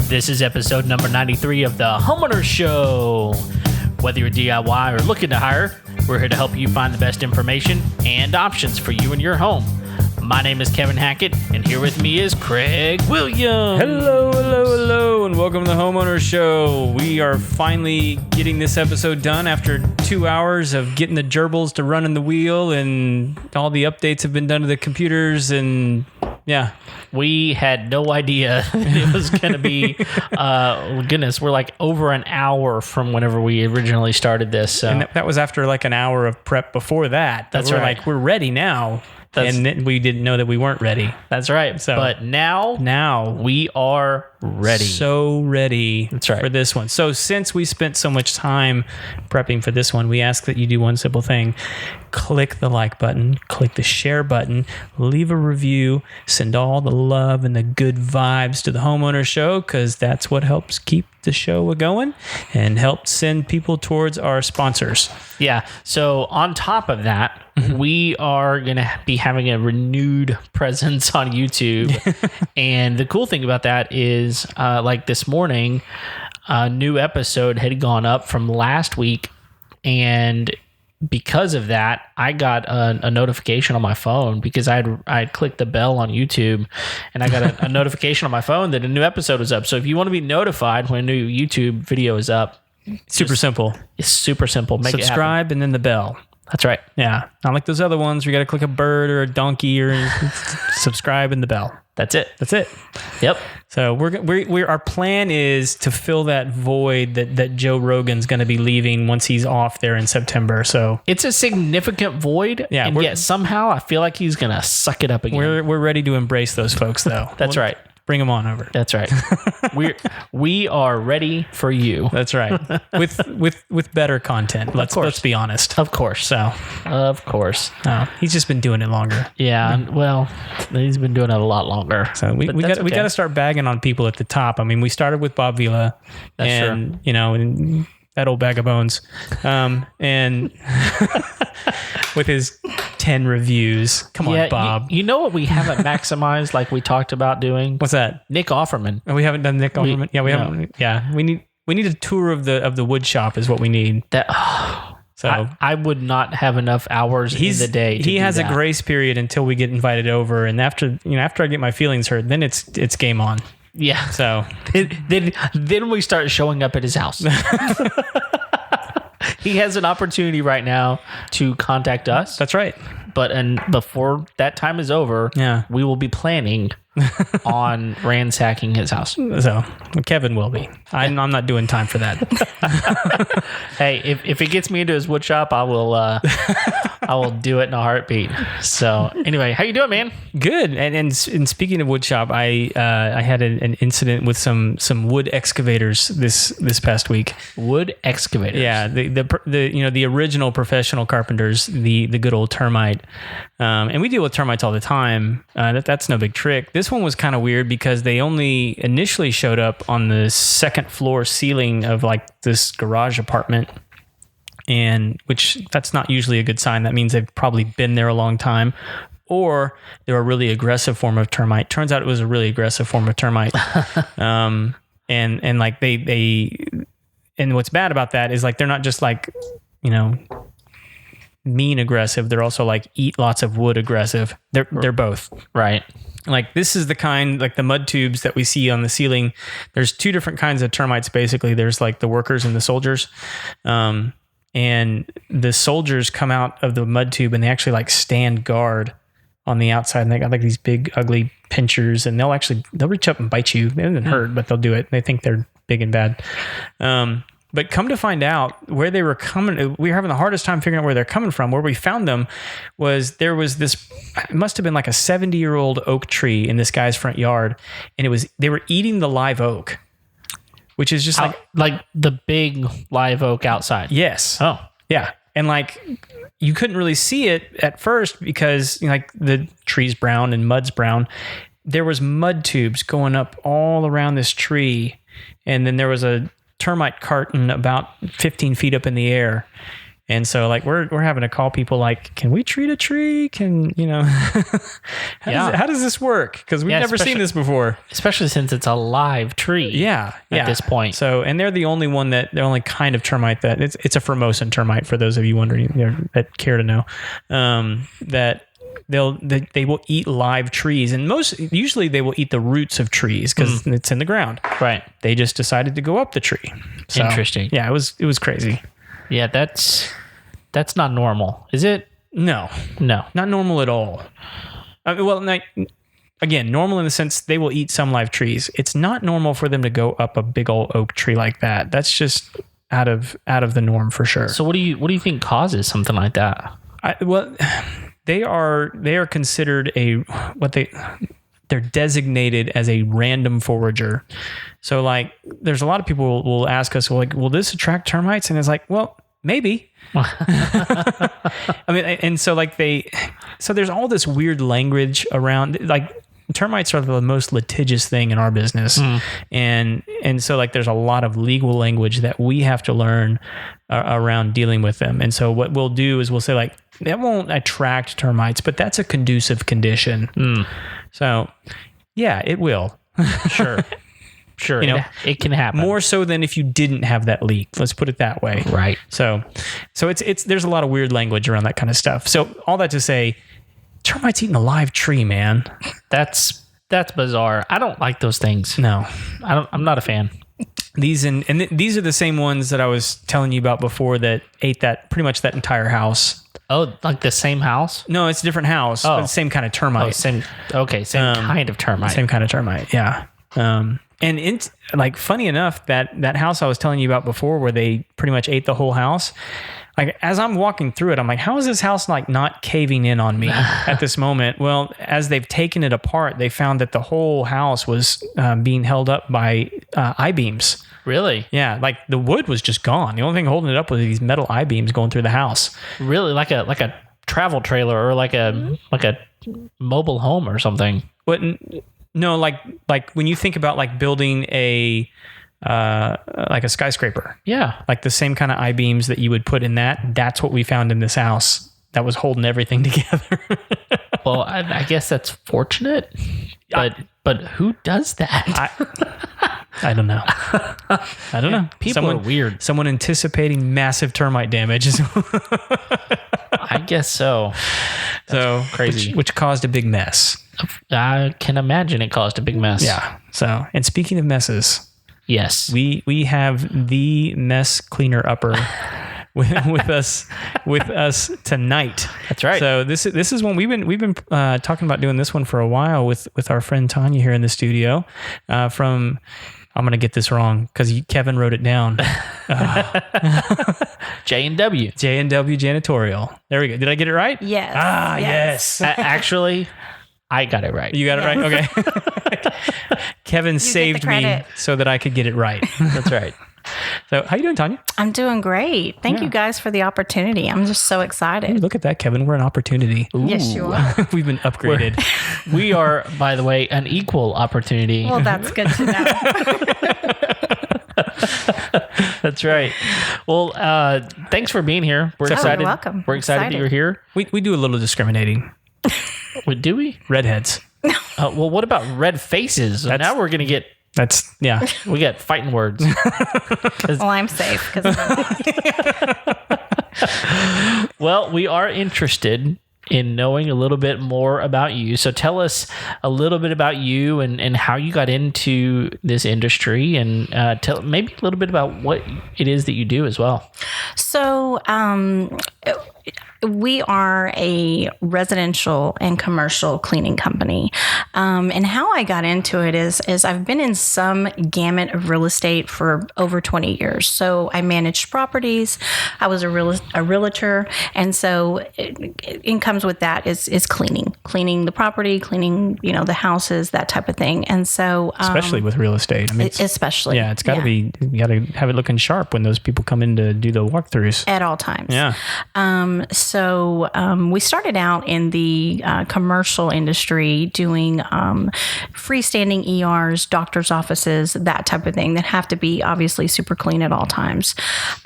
This is episode number 93 of the Homeowner Show. Whether you're DIY or looking to hire, we're here to help you find the best information and options for you and your home. My name is Kevin Hackett, and here with me is Craig Williams. Hello, and welcome to the Homeowner Show. We are finally getting this episode done after 2 hours of getting the gerbils to run in the wheel, and all the updates have been done to the computers, and yeah. We had no idea it was going to be, goodness, we're like over an hour from whenever we originally started this. So. And that was after like an hour of prep before that. That's we're right. Like, we're ready now. And then we didn't know that we weren't ready. That's right. So, but now we are ready. So ready. That's right. For this one. So since we spent so much time prepping for this one, we ask that you do one simple thing. Click the like button, click the share button, leave a review, send all the love and the good vibes to the Homeowner Show, because that's what helps keep the show going and help send people towards our sponsors. Yeah. So on top of that, we are going to be having a renewed presence on YouTube. And the cool thing about that is, like this morning, a new episode had gone up from last week. And because of that, I got a notification on my phone because I'd clicked the bell on YouTube, and I got a notification on my phone that a new episode was up. So if you want to be notified when a new YouTube video is up, Super simple. It's super simple. Make Subscribe and then the bell. That's right. Yeah. Not like those other ones where you got to click a bird or a donkey or subscribe and the bell. That's it. That's it. Yep. So we're our plan is to fill that void that Joe Rogan's going to be leaving once he's off there in September. So it's a significant void. Yeah. And yet somehow I feel like he's going to suck it up again. We're ready to embrace those folks though. That's right. Bring them on over. That's right. we are ready for you. That's right. With better content. Let's be honest. Of course. Of course. He's just been doing it longer. Yeah. Well, he's been doing it a lot longer. So we got to start bagging on people at the top. I mean, we started with Bob Vila. That's true. And that old bag of bones, and with his 10 reviews. Come on, Bob. You know what we haven't maximized like we talked about doing? What's that? Nick Offerman. Oh, we haven't done Nick Offerman. Yeah, we haven't. Yeah, we need a tour of the wood shop is what we need. So I would not have enough hours in the day. He has a grace period until we get invited over, and after I get my feelings hurt, then it's game on. Yeah. So then we start showing up at his house. He has an opportunity right now to contact us. That's right. And before that time is over, we will be planning on ransacking his house. So Kevin will be. I'm not doing time for that. Hey, if it gets me into his wood shop, I will do it in a heartbeat. So anyway, how you doing, man? Good. And speaking of wood shop, I had an incident with some wood excavators this past week. Wood excavators. Yeah, the original professional carpenters, the good old termite. And we deal with termites all the time. That's no big trick. This one was kind of weird because they only initially showed up on the second floor ceiling of like this garage apartment, and which that's not usually a good sign. That means they've probably been there a long time, or they're a really aggressive form of termite. Turns out it was a really aggressive form of termite. And like they and what's bad about that is like they're not just like, mean aggressive. They're also like eat lots of wood aggressive. They're both. Right. Like this is the kind, like the mud tubes that we see on the ceiling. There's two different kinds of termites. Basically, there's like the workers and the soldiers. And the soldiers come out of the mud tube and they actually like stand guard on the outside, and they got like these big ugly pinchers, and they'll reach up and bite you. They haven't hurt, but they'll do it. They think they're big and bad. But come to find out where they were coming, we were having the hardest time figuring out where they're coming from. Where we found them was there was this, it must have been like a 70-year-old oak tree in this guy's front yard. And they were eating the live oak, which is just like the big live oak outside. Yes. Oh, yeah. And like, you couldn't really see it at first because like the tree's brown and mud's brown. There was mud tubes going up all around this tree. And then there was a termite carton about 15 feet up in the air. And so like we're having to call people like, can we treat a tree? Can, how does this work? Because we've never seen this before. Especially since it's a live tree. At this point. So, and they're the only kind of termite that it's a Formosan termite for those of you wondering that care to know, that they will eat live trees, and usually they will eat the roots of trees because it's in the ground. Right. They just decided to go up the tree. So, interesting. Yeah, it was crazy. Yeah, that's not normal, is it? No, not normal at all. Again, normal in the sense they will eat some live trees. It's not normal for them to go up a big old oak tree like that. That's just out of the norm for sure. So what do you think causes something like that? They are considered they're designated as a random forager. So like there's a lot of people will ask us, well, like, will this attract termites? And it's like, well, maybe. I mean, and so like there's all this weird language around, like termites are the most litigious thing in our business. And so like there's a lot of legal language that we have to learn around dealing with them. And so what we'll do is we'll say like, that won't attract termites, but that's a conducive condition. So yeah, it will. Sure. It can happen. More so than if you didn't have that leak. Let's put it that way. Right. So it's there's a lot of weird language around that kind of stuff. So all that to say, termites eating a live tree, man. That's bizarre. I don't like those things. No. I'm not a fan. These these are the same ones that I was telling you about before that ate pretty much that entire house. Oh, like the same house? No, it's a different house. But the same kind of termite. Same kind of termite. Same kind of termite. Yeah. And like funny enough, that house I was telling you about before, where they pretty much ate the whole house. Like as I'm walking through it, I'm like, how is this house like not caving in on me at this moment? Well, as they've taken it apart, they found that the whole house was being held up by I-beams. Really? Yeah, like the wood was just gone. The only thing holding it up was these metal I-beams going through the house. Really, like a travel trailer or like a mobile home or something. But no, like when you think about like building a skyscraper. Yeah. Like the same kind of I-beams that you would put in that's what we found in this house that was holding everything together. Well, I guess that's fortunate, but who does that? I don't know. I don't know. People are weird. Someone anticipating massive termite damage. I guess so. So crazy. Which caused a big mess. I can imagine it caused a big mess. Yeah. So, and speaking of messes, yes, we have the mess cleaner upper with us tonight. That's right. So this is one we've been talking about doing this one for a while with our friend Tonya here in the studio. From I'm gonna get this wrong because Kevin wrote it down. J&W Janitorial. There we go. Did I get it right? Yes. Yes. Actually, I got it right. You got it right? Okay. Kevin saved me so that I could get it right. That's right. So how you doing, Tonya? I'm doing great. Thank you guys for the opportunity. I'm just so excited. Hey, look at that, Kevin. We're an opportunity. Ooh. Yes, you are. We've been upgraded. We are, by the way, an equal opportunity. Well, that's good to know. That's right. Well, thanks for being here. We're excited. You're welcome. We're excited that you're here. We do a little discriminating. Do we? Redheads. Well, what about red faces? Now we're going to get... We get fighting words. Well, I'm safe. Well, we are interested in knowing a little bit more about you. So tell us a little bit about you and how you got into this industry, and tell maybe a little bit about what it is that you do as well. So, we are a residential and commercial cleaning company. And how I got into it is I've been in some gamut of real estate for over 20 years. So I managed properties. I was a realtor. And so it comes with that is cleaning the property, cleaning, the houses, that type of thing. And so, especially with real estate. I mean, especially. Yeah. It's gotta be, you gotta have it looking sharp when those people come in to do the walkthroughs. At all times. Yeah. So we started out in the commercial industry doing freestanding ERs, doctor's offices, that type of thing that have to be obviously super clean at all times.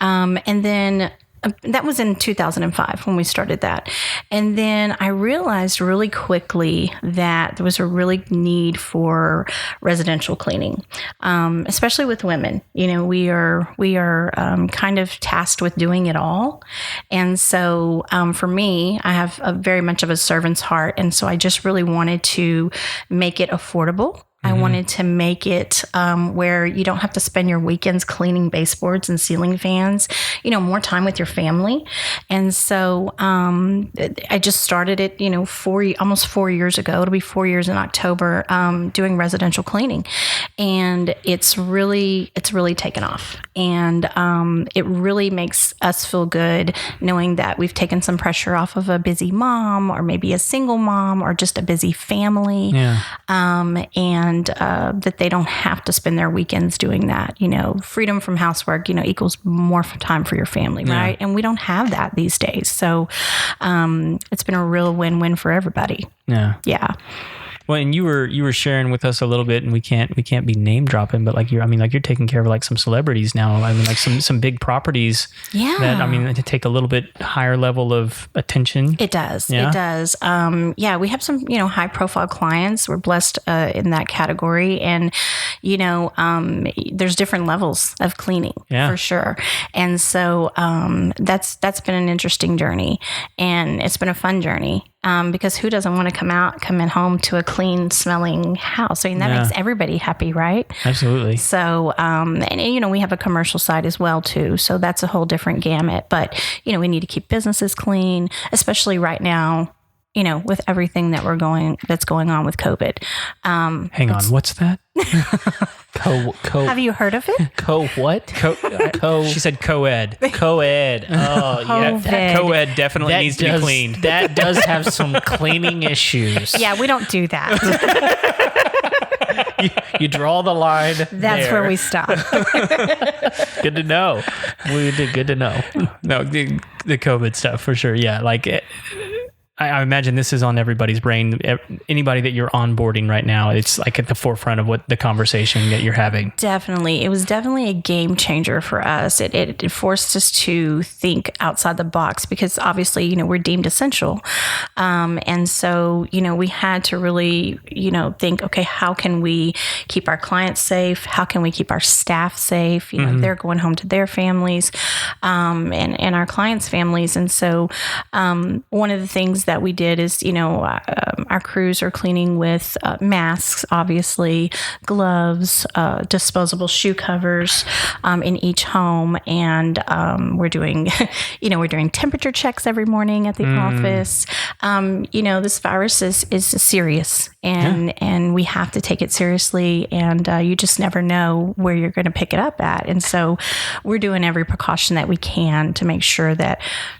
And then That was in 2005 when we started that. And then I realized really quickly that there was a really need for residential cleaning, especially with women. We are kind of tasked with doing it all. And so for me, I have very much of a servant's heart. And so I just really wanted to make it affordable. I wanted to make it where you don't have to spend your weekends cleaning baseboards and ceiling fans, more time with your family. And so I just started it, almost 4 years ago. It'll be 4 years in October, doing residential cleaning. And it's really taken off. And it really makes us feel good knowing that we've taken some pressure off of a busy mom or maybe a single mom or just a busy family. Yeah. And that they don't have to spend their weekends doing that. Freedom from housework, equals more time for your family, right? And we don't have that these days. So it's been a real win-win for everybody. Yeah. Yeah. Well, and you were sharing with us a little bit, and we can't be name dropping, but you're taking care of some celebrities now. Some big properties. Yeah. That to take a little bit higher level of attention. It does. Yeah? It does. We have some high profile clients. We're blessed in that category, and there's different levels of cleaning for sure. And so that's been an interesting journey, and it's been a fun journey. Because who doesn't want to come in home to a clean smelling house? That makes everybody happy, right? Absolutely. So, and we have a commercial side as well too. So that's a whole different gamut, but we need to keep businesses clean, especially right now, with everything that's going on with COVID. Hang on. What's that? Have you heard of it? What? She said co-ed. Co-ed. Oh, yeah. That co-ed definitely needs to be cleaned. That does have some cleaning issues. Yeah, we don't do that. You draw the line. That's where we stop. Good to know. Good to know. No, the COVID stuff for sure. Yeah, I imagine this is on everybody's brain. Anybody that you're onboarding right now, it's at the forefront of what the conversation that you're having. Definitely. It was definitely a game changer for us. It forced us to think outside the box because obviously, we're deemed essential. And so, we had to really, think, okay, how can we keep our clients safe? How can we keep our staff safe? They're going home to their families, and our clients' families. And so, one of the things that we did is, our crews are cleaning with masks, obviously, gloves, disposable shoe covers in each home, and we're doing, we're doing temperature checks every morning at the office. This virus is serious, and we have to take it seriously, and you just never know where you're going to pick it up at, and so we're doing every precaution that we can to make sure that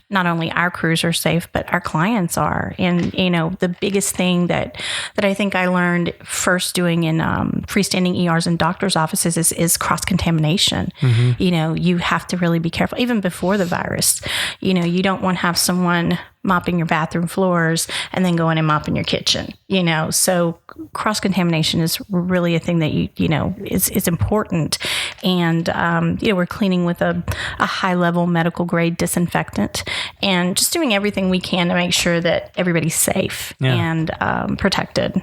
not only our crews are safe, but our clients are. And, the biggest thing that I think I learned first doing in freestanding ERs and doctors' offices is cross-contamination. You have to really be careful, even before the virus. You don't want to have someone mopping your bathroom floors and then going and mopping your kitchen, so cross-contamination is really a thing that is important. And we're cleaning with a high-level medical grade disinfectant and just doing everything we can to make sure that everybody's safe and protected.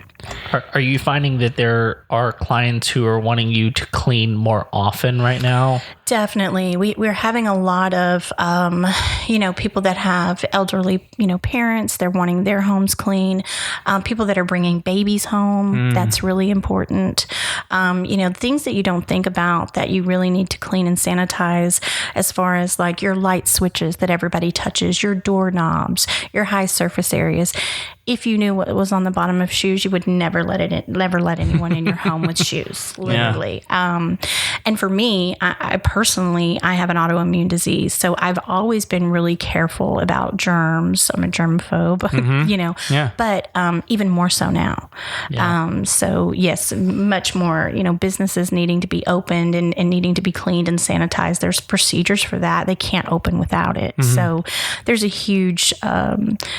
Are you finding that there are clients who are wanting you to clean more often right now? Definitely. We're having a lot of, people that have elderly, parents. They're wanting their homes clean. People that are bringing babies home. That's really important. Things that you don't think about that you really need to clean and sanitize, as far as your light switches that everybody touches, your doorknobs, your high surface areas. If you knew what was on the bottom of shoes, you would never let anyone in your home with shoes, literally. Yeah. And for me, I personally have an autoimmune disease. So I've always been really careful about germs. I'm a germphobe, but even more so now. Yeah. So yes, much more, businesses needing to be opened and needing to be cleaned and sanitized. There's procedures for that. They can't open without it. So there's a huge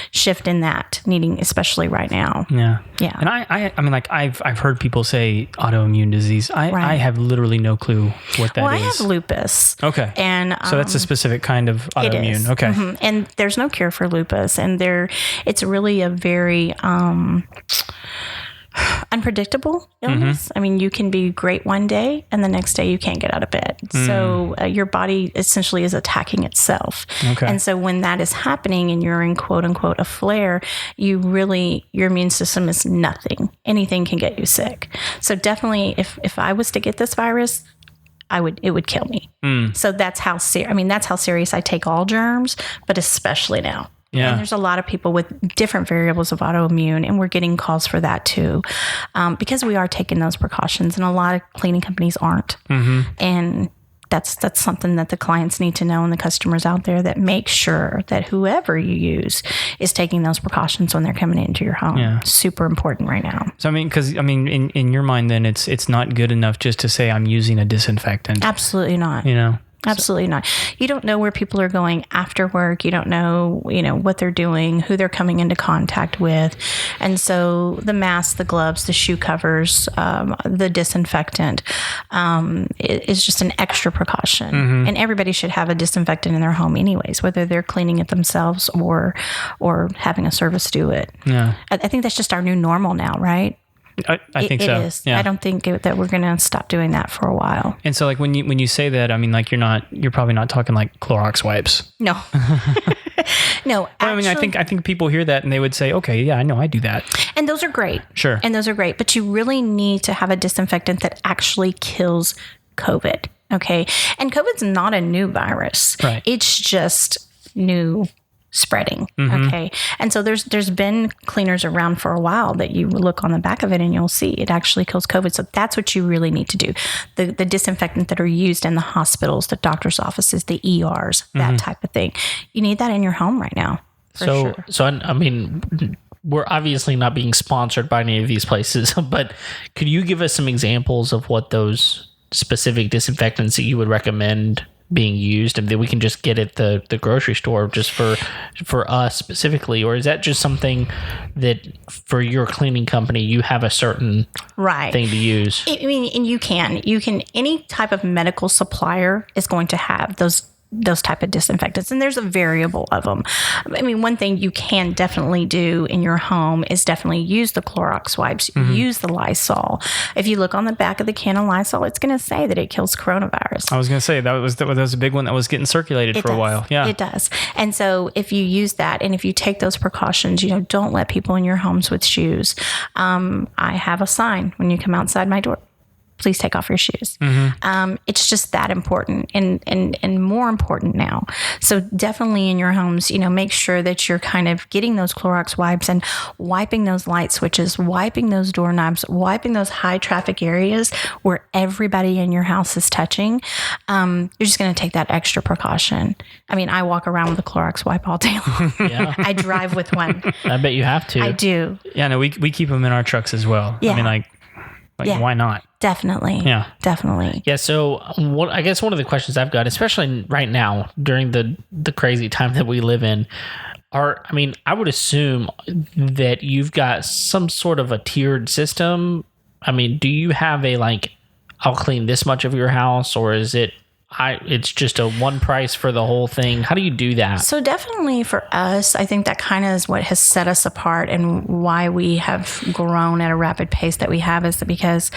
shift in that needing thing, especially right now. Yeah. Yeah. And I mean, like I've heard people say autoimmune disease. I have literally no clue what that is. Well, I have lupus. Okay. And so that's a specific kind of autoimmune. It is. Okay. Mm-hmm. And there's no cure for lupus, and it's really a very unpredictable illness. I mean, you can be great one day and the next day you can't get out of bed. So your body essentially is attacking itself. Okay. And so when that is happening and you're in quote unquote a flare, your immune system is nothing. Anything can get you sick. So definitely if I was to get this virus, it would kill me. So that's how serious I take all germs, but especially now. Yeah. And there's a lot of people with different variables of autoimmune, and we're getting calls for that too, because we are taking those precautions, and a lot of cleaning companies aren't. And that's something that the clients need to know, and the customers out there, that make sure that whoever you use is taking those precautions when they're coming into your home. Yeah. Super important right now. So in your mind, then it's not good enough just to say I'm using a disinfectant. Absolutely not. Absolutely not. You don't know where people are going after work. You don't know, what they're doing, who they're coming into contact with. And so the masks, the gloves, the shoe covers, the disinfectant is just an extra precaution. And everybody should have a disinfectant in their home anyways, whether they're cleaning it themselves or having a service do it. Yeah. I think that's just our new normal now, right? I think so. It is. Yeah. I don't think that we're going to stop doing that for a while. And so, like when you say that, I mean, like you're probably not talking like Clorox wipes. No, no. Actually, I think people hear that and they would say, okay, yeah, I know, I do that. And those are great. Sure. And those are great, but you really need to have a disinfectant that actually kills COVID. Okay, and COVID's not a new virus. Right. It's just new spreading. Okay. And so there's been cleaners around for a while that you look on the back of it and you'll see it actually kills COVID. So that's what you really need to do. The disinfectant that are used in the hospitals, the doctor's offices, the ERs, that type of thing. You need that in your home right now. So I mean, we're obviously not being sponsored by any of these places, but could you give us some examples of what those specific disinfectants that you would recommend being used, and then we can just get at the grocery store just for us specifically? Or is that just something that for your cleaning company you have a certain thing to use? I mean, and you can any type of medical supplier is going to have those type of disinfectants, and there's a variable of them. I mean, one thing you can definitely do in your home is definitely use the Clorox wipes, use the Lysol. If you look on the back of the can of Lysol, it's going to say that it kills coronavirus. I was going to say that was a big one that was getting circulated for a while. Yeah, it does. And so if you use that, and if you take those precautions, don't let people in your homes with shoes. I have a sign when you come outside my door: please take off your shoes. It's just that important and more important now. So definitely in your homes, make sure that you're kind of getting those Clorox wipes and wiping those light switches, wiping those doorknobs, wiping those high traffic areas where everybody in your house is touching. You're just going to take that extra precaution. I mean, I walk around with a Clorox wipe all day long. Yeah. I drive with one. I bet you have to. I do. Yeah, no, we keep them in our trucks as well. Yeah. I mean, like why not? Definitely. Yeah. Definitely. Yeah. So I guess one of the questions I've got, especially right now during the crazy time that we live in, I would assume that you've got some sort of a tiered system. I mean, do you have I'll clean this much of your house, or is it it's just a one price for the whole thing? How do you do that? So definitely for us, I think that kind of is what has set us apart, and why we have grown at a rapid pace that we have, is because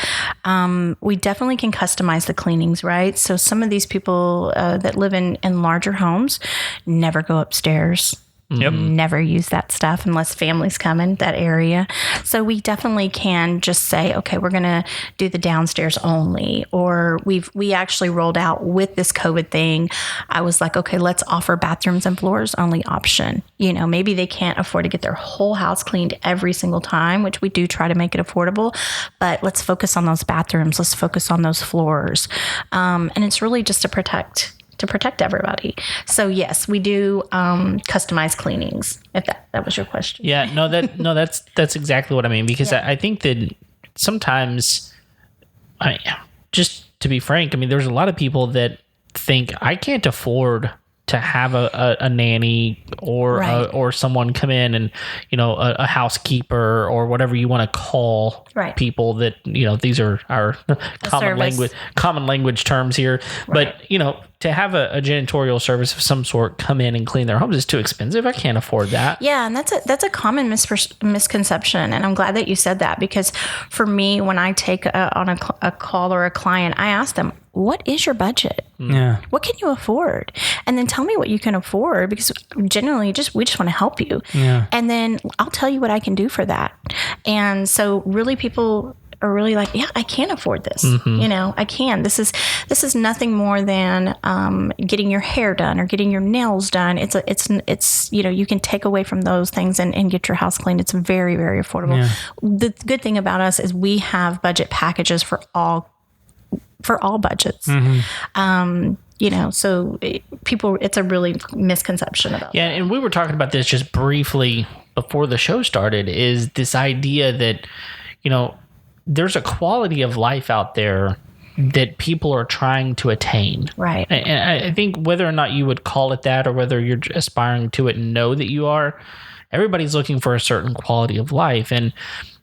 we definitely can customize the cleanings, right? So some of these people that live in larger homes never go upstairs. Yep. Never use that stuff unless families come in that area. So we definitely can just say, okay, we're going to do the downstairs only. Or we actually rolled out with this COVID thing. I was like, okay, let's offer bathrooms and floors only option. Maybe they can't afford to get their whole house cleaned every single time, which we do try to make it affordable, but let's focus on those bathrooms. Let's focus on those floors. And it's really just to protect everybody. So yes, we do customized cleanings, if that was your question. Yeah, that's exactly what I mean, because I think that sometimes, just to be frank, I mean, there's a lot of people that think I can't afford to have a nanny or Right. or someone come in and, a housekeeper or whatever you want to call Right. people that, these are our service. common language terms here. Right. But, to have a janitorial service of some sort come in and clean their homes is too expensive. I can't afford that. Yeah, and that's a common misconception, and I'm glad that you said that, because for me, when I take on a call or a client, I ask them, what is your budget? Yeah. What can you afford? And then tell me what you can afford, because generally we just want to help you. Yeah. And then I'll tell you what I can do for that. And so really people are really like, yeah, I can afford this. I can. This is nothing more than getting your hair done or getting your nails done. It's you can take away from those things and get your house cleaned. It's very, very affordable. Yeah. The good thing about us is we have budget packages for all budgets. So people, it's a really misconception about Yeah, and we were talking about this just briefly before the show started, is this idea that, there's a quality of life out there that people are trying to attain. Right. And I think whether or not you would call it that, or whether you're aspiring to it and know that you are, everybody's looking for a certain quality of life. And,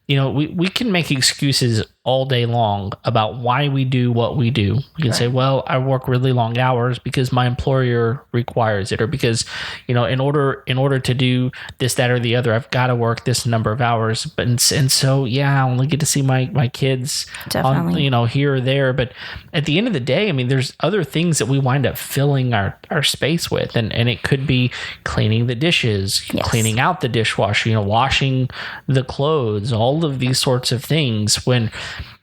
we can make excuses all day long about why we do what we do. We can say, well, I work really long hours because my employer requires it, or because, in order to do this, that, or the other, I've got to work this number of hours. But and so, I only get to see my kids Definitely. on, here or there. But at the end of the day, I mean, there's other things that we wind up filling our space with, and it could be cleaning the dishes, Yes. cleaning out the dishwasher, washing the clothes, all of these sorts of things. When,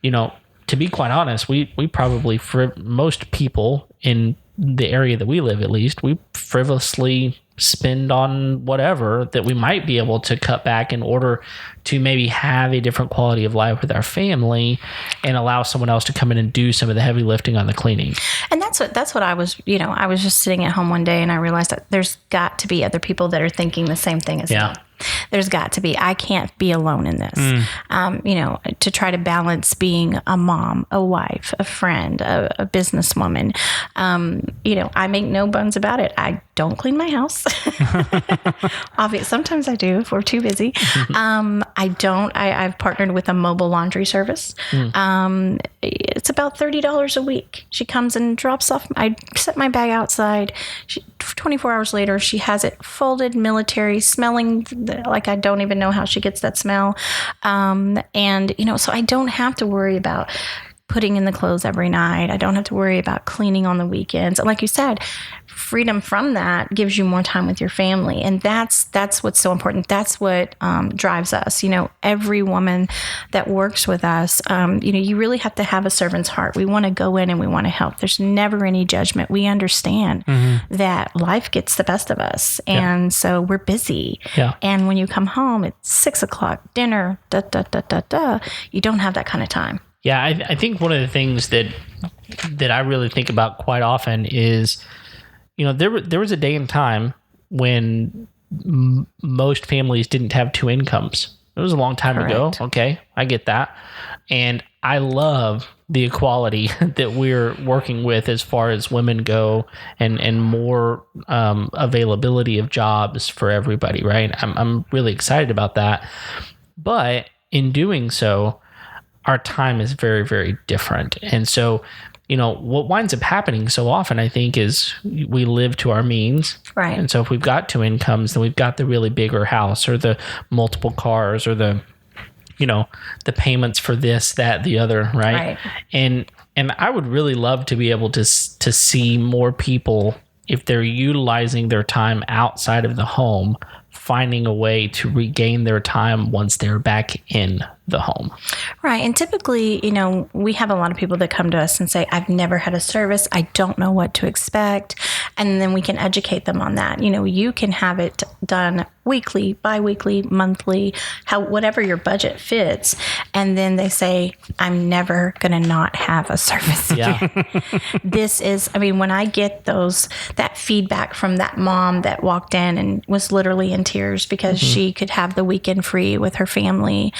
to be quite honest, we probably, for most people in the area that we live, at least, we frivolously spend on whatever that we might be able to cut back in order to maybe have a different quality of life with our family and allow someone else to come in and do some of the heavy lifting on the cleaning. And that's what I was, I was just sitting at home one day and I realized that there's got to be other people that are thinking the same thing as me. There's got to be. I can't be alone in this. To try to balance being a mom, a wife, a friend, a businesswoman. I make no bones about it. I don't clean my house. Obviously, sometimes I do if we're too busy. I've partnered with a mobile laundry service. It's about $30 a week. She comes and drops off. I set my bag outside. 24 hours later, she has it folded, military, smelling like I don't even know how she gets that smell. So I don't have to worry about putting in the clothes every night. I don't have to worry about cleaning on the weekends. And like you said, freedom from that gives you more time with your family. And that's what's so important. That's what drives us. Every woman that works with us, you really have to have a servant's heart. We want to go in and we want to help. There's never any judgment. We understand that life gets the best of us. And so we're busy. Yeah. And when you come home, it's 6:00, dinner, you don't have that kind of time. Yeah, I think one of the things that I really think about quite often is, there was a day and time when most families didn't have two incomes. It was a long time ago. Okay, I get that. And I love the equality that we're working with as far as women go, and more availability of jobs for everybody, right? I'm really excited about that. But in doing so, our time is very, very different. And so, what winds up happening so often, I think, is we live to our means. Right. And so if we've got two incomes, then we've got the really bigger house, or the multiple cars, or the payments for this, that, the other, right? And I would really love to be able to see more people, if they're utilizing their time outside of the home, finding a way to regain their time once they're back in the home. Right. And typically, we have a lot of people that come to us and say, I've never had a service. I don't know what to expect. And then we can educate them on that. You can have it done weekly, bi-weekly, monthly, whatever your budget fits. And then they say, I'm never going to not have a service again. This is, I mean, when I get that feedback from that mom that walked in and was literally in tears because she could have the weekend free with her family,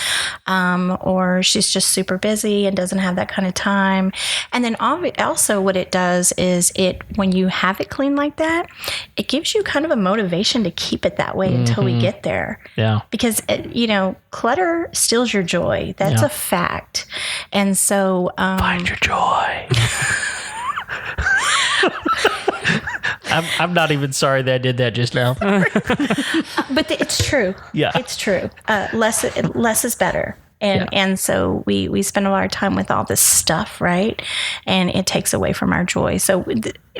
or she's just super busy and doesn't have that kind of time. And then also what it does is when you have it clean like that, it gives you kind of a motivation to keep it that way until we get there. Yeah. Because, clutter steals your joy. That's a fact. And so... find your joy. I'm not even sorry that I did that just now. But it's true. Yeah. It's true. Less is better. And so we spend a lot of time with all this stuff, right? And it takes away from our joy. So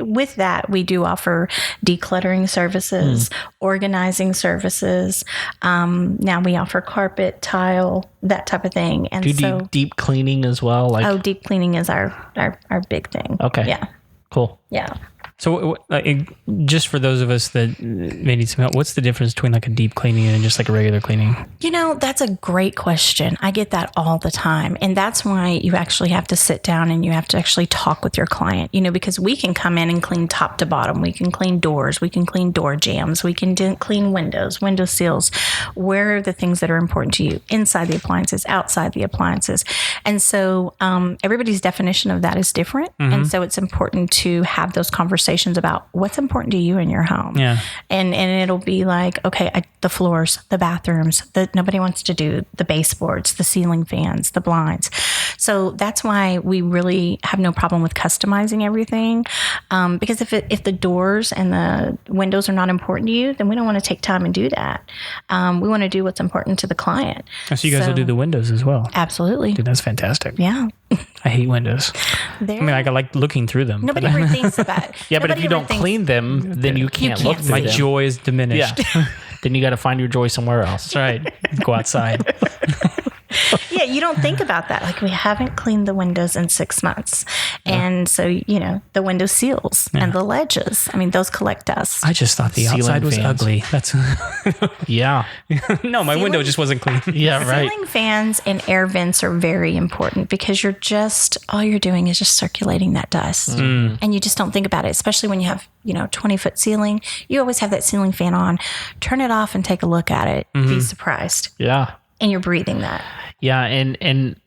with that, we do offer decluttering services, organizing services. Now we offer carpet, tile, that type of thing. And do deep cleaning as well? Deep cleaning is our big thing. Okay. Yeah. Cool. Yeah. So just for those of us that may need some help, what's the difference between like a deep cleaning and just like a regular cleaning? That's a great question. I get that all the time. And that's why you actually have to sit down and you have to actually talk with your client, because we can come in and clean top to bottom. We can clean doors. We can clean door jambs. We can clean windows, window seals. Where are the things that are important to you? Inside the appliances, outside the appliances. And so everybody's definition of that is different. And so it's important to have those conversations about what's important to you in your home. Yeah. And it'll be like, okay, the floors, the bathrooms, nobody wants to do the baseboards, the ceiling fans, the blinds. So that's why we really have no problem with customizing everything. Because if the doors and the windows are not important to you, then we don't want to take time and do that. We want to do what's important to the client. So you guys will do the windows as well. Absolutely. Dude, that's fantastic. Yeah. I hate windows. I like looking through them. Nobody ever thinks about it. Yeah, but if you don't clean them, then you can't look through My them. joy is diminished. Yeah. Then you got to find your joy somewhere else. That's right. Go outside. Yeah, you don't think about that. Like, we haven't cleaned the windows in 6 months. And so, the window seals and the ledges, those collect dust. I just thought the outside was ugly. That's Yeah. No, my window just wasn't clean. Yeah, right. Ceiling fans and air vents are very important because all you're doing is just circulating that dust. And you just don't think about it, especially when you have, 20-foot ceiling. You always have that ceiling fan on. Turn it off and take a look at it. Be surprised. Yeah. And you're breathing that. Yeah, and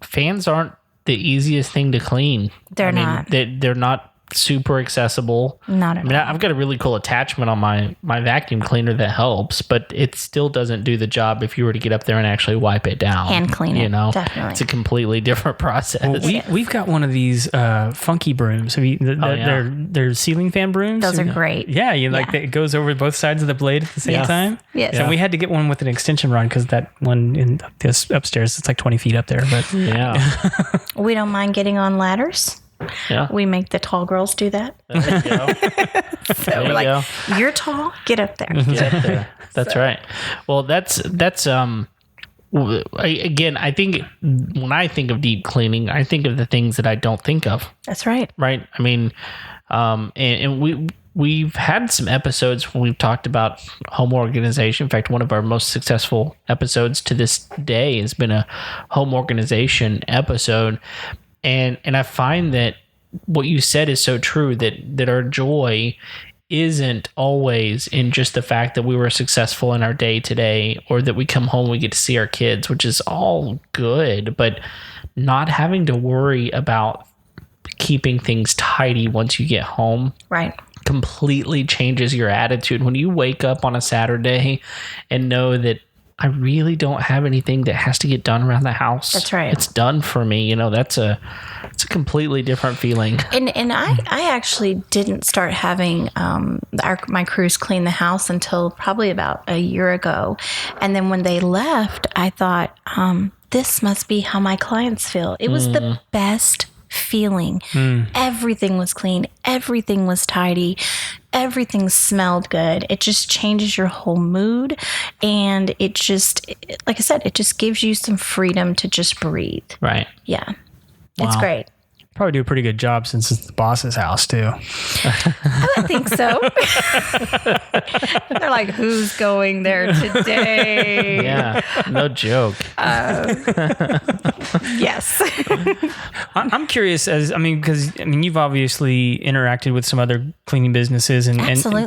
fans aren't the easiest thing to clean. They're not. They're not super accessible. Not at all. I've got a really cool attachment on my vacuum cleaner that helps, but it still doesn't do the job if you were to get up there and actually wipe it down. Hand clean it, definitely. It's a completely different process. Well, we've got one of these funky brooms. They're ceiling fan brooms. Those are great. Yeah, it goes over both sides of the blade at the same time. Yes. And we had to get one with an extension rod because that one in this upstairs, it's like 20 feet up there. But yeah. We don't mind getting on ladders. Yeah. We make the tall girls do that. There you go. So we're like, you're tall, get up there. Get up there. That's right. Well, that's again, I think when I think of deep cleaning, I think of the things that I don't think of. That's right. Right. And we've had some episodes when we've talked about home organization. In fact, one of our most successful episodes to this day has been a home organization episode. And I find that what you said is so true, that our joy isn't always in just the fact that we were successful in our day today, or that we come home, we get to see our kids, which is all good, but not having to worry about keeping things tidy once you get home. Right. Completely changes your attitude. When you wake up on a Saturday and know that I really don't have anything that has to get done around the house. That's right. It's done for me. It's a completely different feeling. And I actually didn't start having my crews clean the house until probably about a year ago. And then when they left, I thought, this must be how my clients feel. It was the best feeling. Everything was clean. Everything was tidy. Everything smelled good. It just changes your whole mood. And it just, like I said, it just gives you some freedom to just breathe. Right. Yeah. It's great. probably do a pretty good job since it's the boss's house too. I would think so. They're like, who's going there today? Yeah, no joke. Yes. I'm curious because you've obviously interacted with some other cleaning businesses and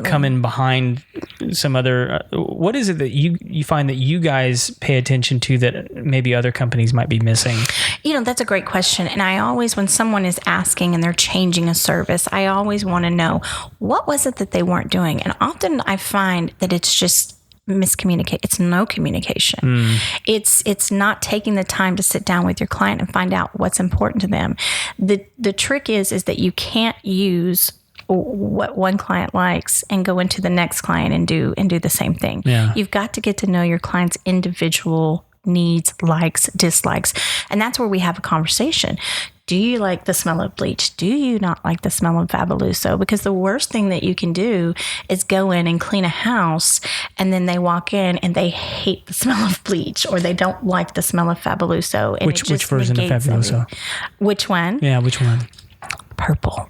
come in behind some other, what is it that you find that you guys pay attention to that maybe other companies might be missing? That's a great question. And I always, when someone is asking and they're changing a service, I always want to know, what was it that they weren't doing? And often I find that it's just miscommunicate. It's no communication. It's not taking the time to sit down with your client and find out what's important to them. The trick is that you can't use what one client likes and go into the next client and do the same thing. Yeah. You've got to get to know your client's individual needs, likes, dislikes. And that's where we have a conversation. Do you like the smell of bleach? Do you not like the smell of Fabuloso? Because the worst thing that you can do is go in and clean a house and then they walk in and they hate the smell of bleach or they don't like the smell of Fabuloso. And which version of Fabuloso? Which one? Yeah, which one? Purple.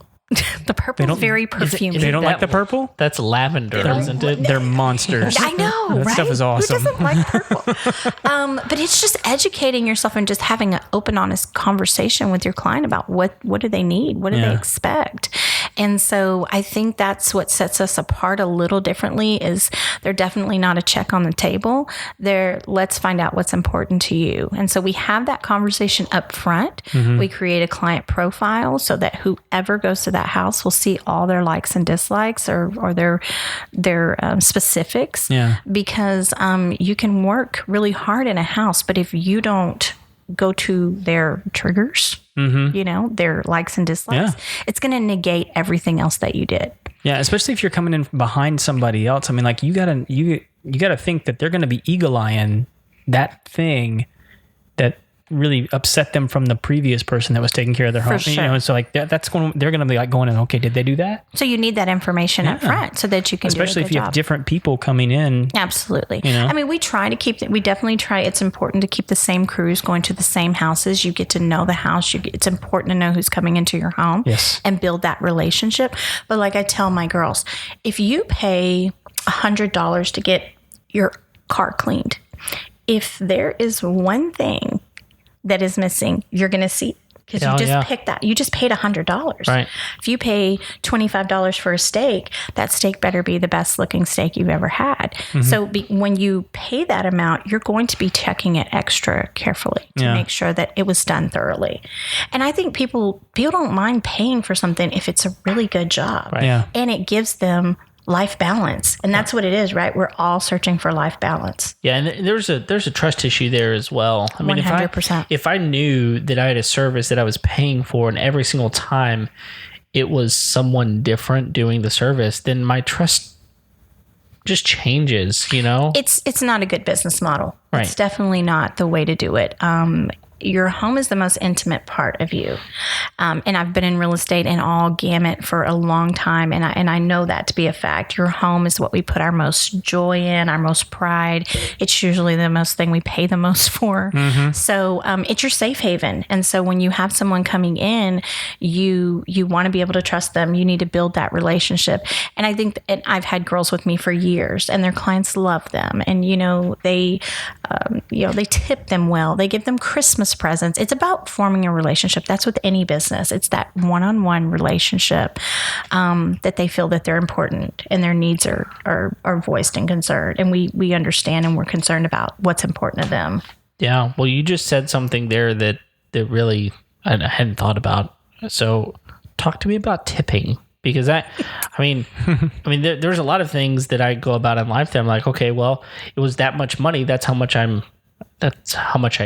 The purple is very perfumey. They don't like the purple? That's lavender, isn't it? They're monsters. I know, that right? stuff is awesome. Who doesn't like purple? But it's just educating yourself and just having an open, honest conversation with your client about what do they need? What do they expect? And so I think that's what sets us apart a little differently is they're definitely not a check on the table. Let's find out what's important to you. And so we have that conversation up front. Mm-hmm. We create a client profile so that whoever goes to that house will see all their likes and dislikes or their specifics. Yeah. Because you can work really hard in a house, but if you don't go to their triggers, their likes and dislikes, it's going to negate everything else that you did. Yeah, especially if you're coming in behind somebody else. I mean, like you gotta think that they're going to be eagle-eyeing that thing that really upset them from the previous person that was taking care of their home. Sure. So like that's going. They're going to be like going in. Okay, did they do that? So you need that information up front so that you can especially do a good if you job. have different people coming in. Absolutely. I mean, we definitely try. It's important to keep the same crews going to the same houses. You get to know the house. It's important to know who's coming into your home and build that relationship. But like I tell my girls, if you pay $100 to get your car cleaned, if there is one thing that is missing, you're going to see, because you just picked that. You just paid $100. Right. If you pay $25 for a steak, that steak better be the best looking steak you've ever had. Mm-hmm. So when you pay that amount, you're going to be checking it extra carefully to make sure that it was done thoroughly. And I think people don't mind paying for something if it's a really good job. Right. Yeah. And it gives them life balance. And that's what it is, right? We're all searching for life balance. Yeah, and there's a trust issue there as well. I mean, 100%. if I knew that I had a service that I was paying for and every single time it was someone different doing the service, then my trust just changes, It's not a good business model. Right. It's definitely not the way to do it. Your home is the most intimate part of you. And I've been in real estate and all gamut for a long time. And I know that to be a fact. Your home is what we put our most joy in, our most pride. It's usually the most thing we pay the most for. Mm-hmm. So it's your safe haven. And so when you have someone coming in, you want to be able to trust them. You need to build that relationship. And I think and I've had girls with me for years and their clients love them. And, they tip them well. They give them Christmas presence. It's about forming a relationship. That's with any business. It's that one-on-one relationship that they feel that they're important and their needs are voiced and concerned. And we understand and we're concerned about what's important to them. Yeah. Well, you just said something there that really I hadn't thought about. So talk to me about tipping. Because there's a lot of things that I go about in life that I'm like, okay, well, it was that much money. That's how much I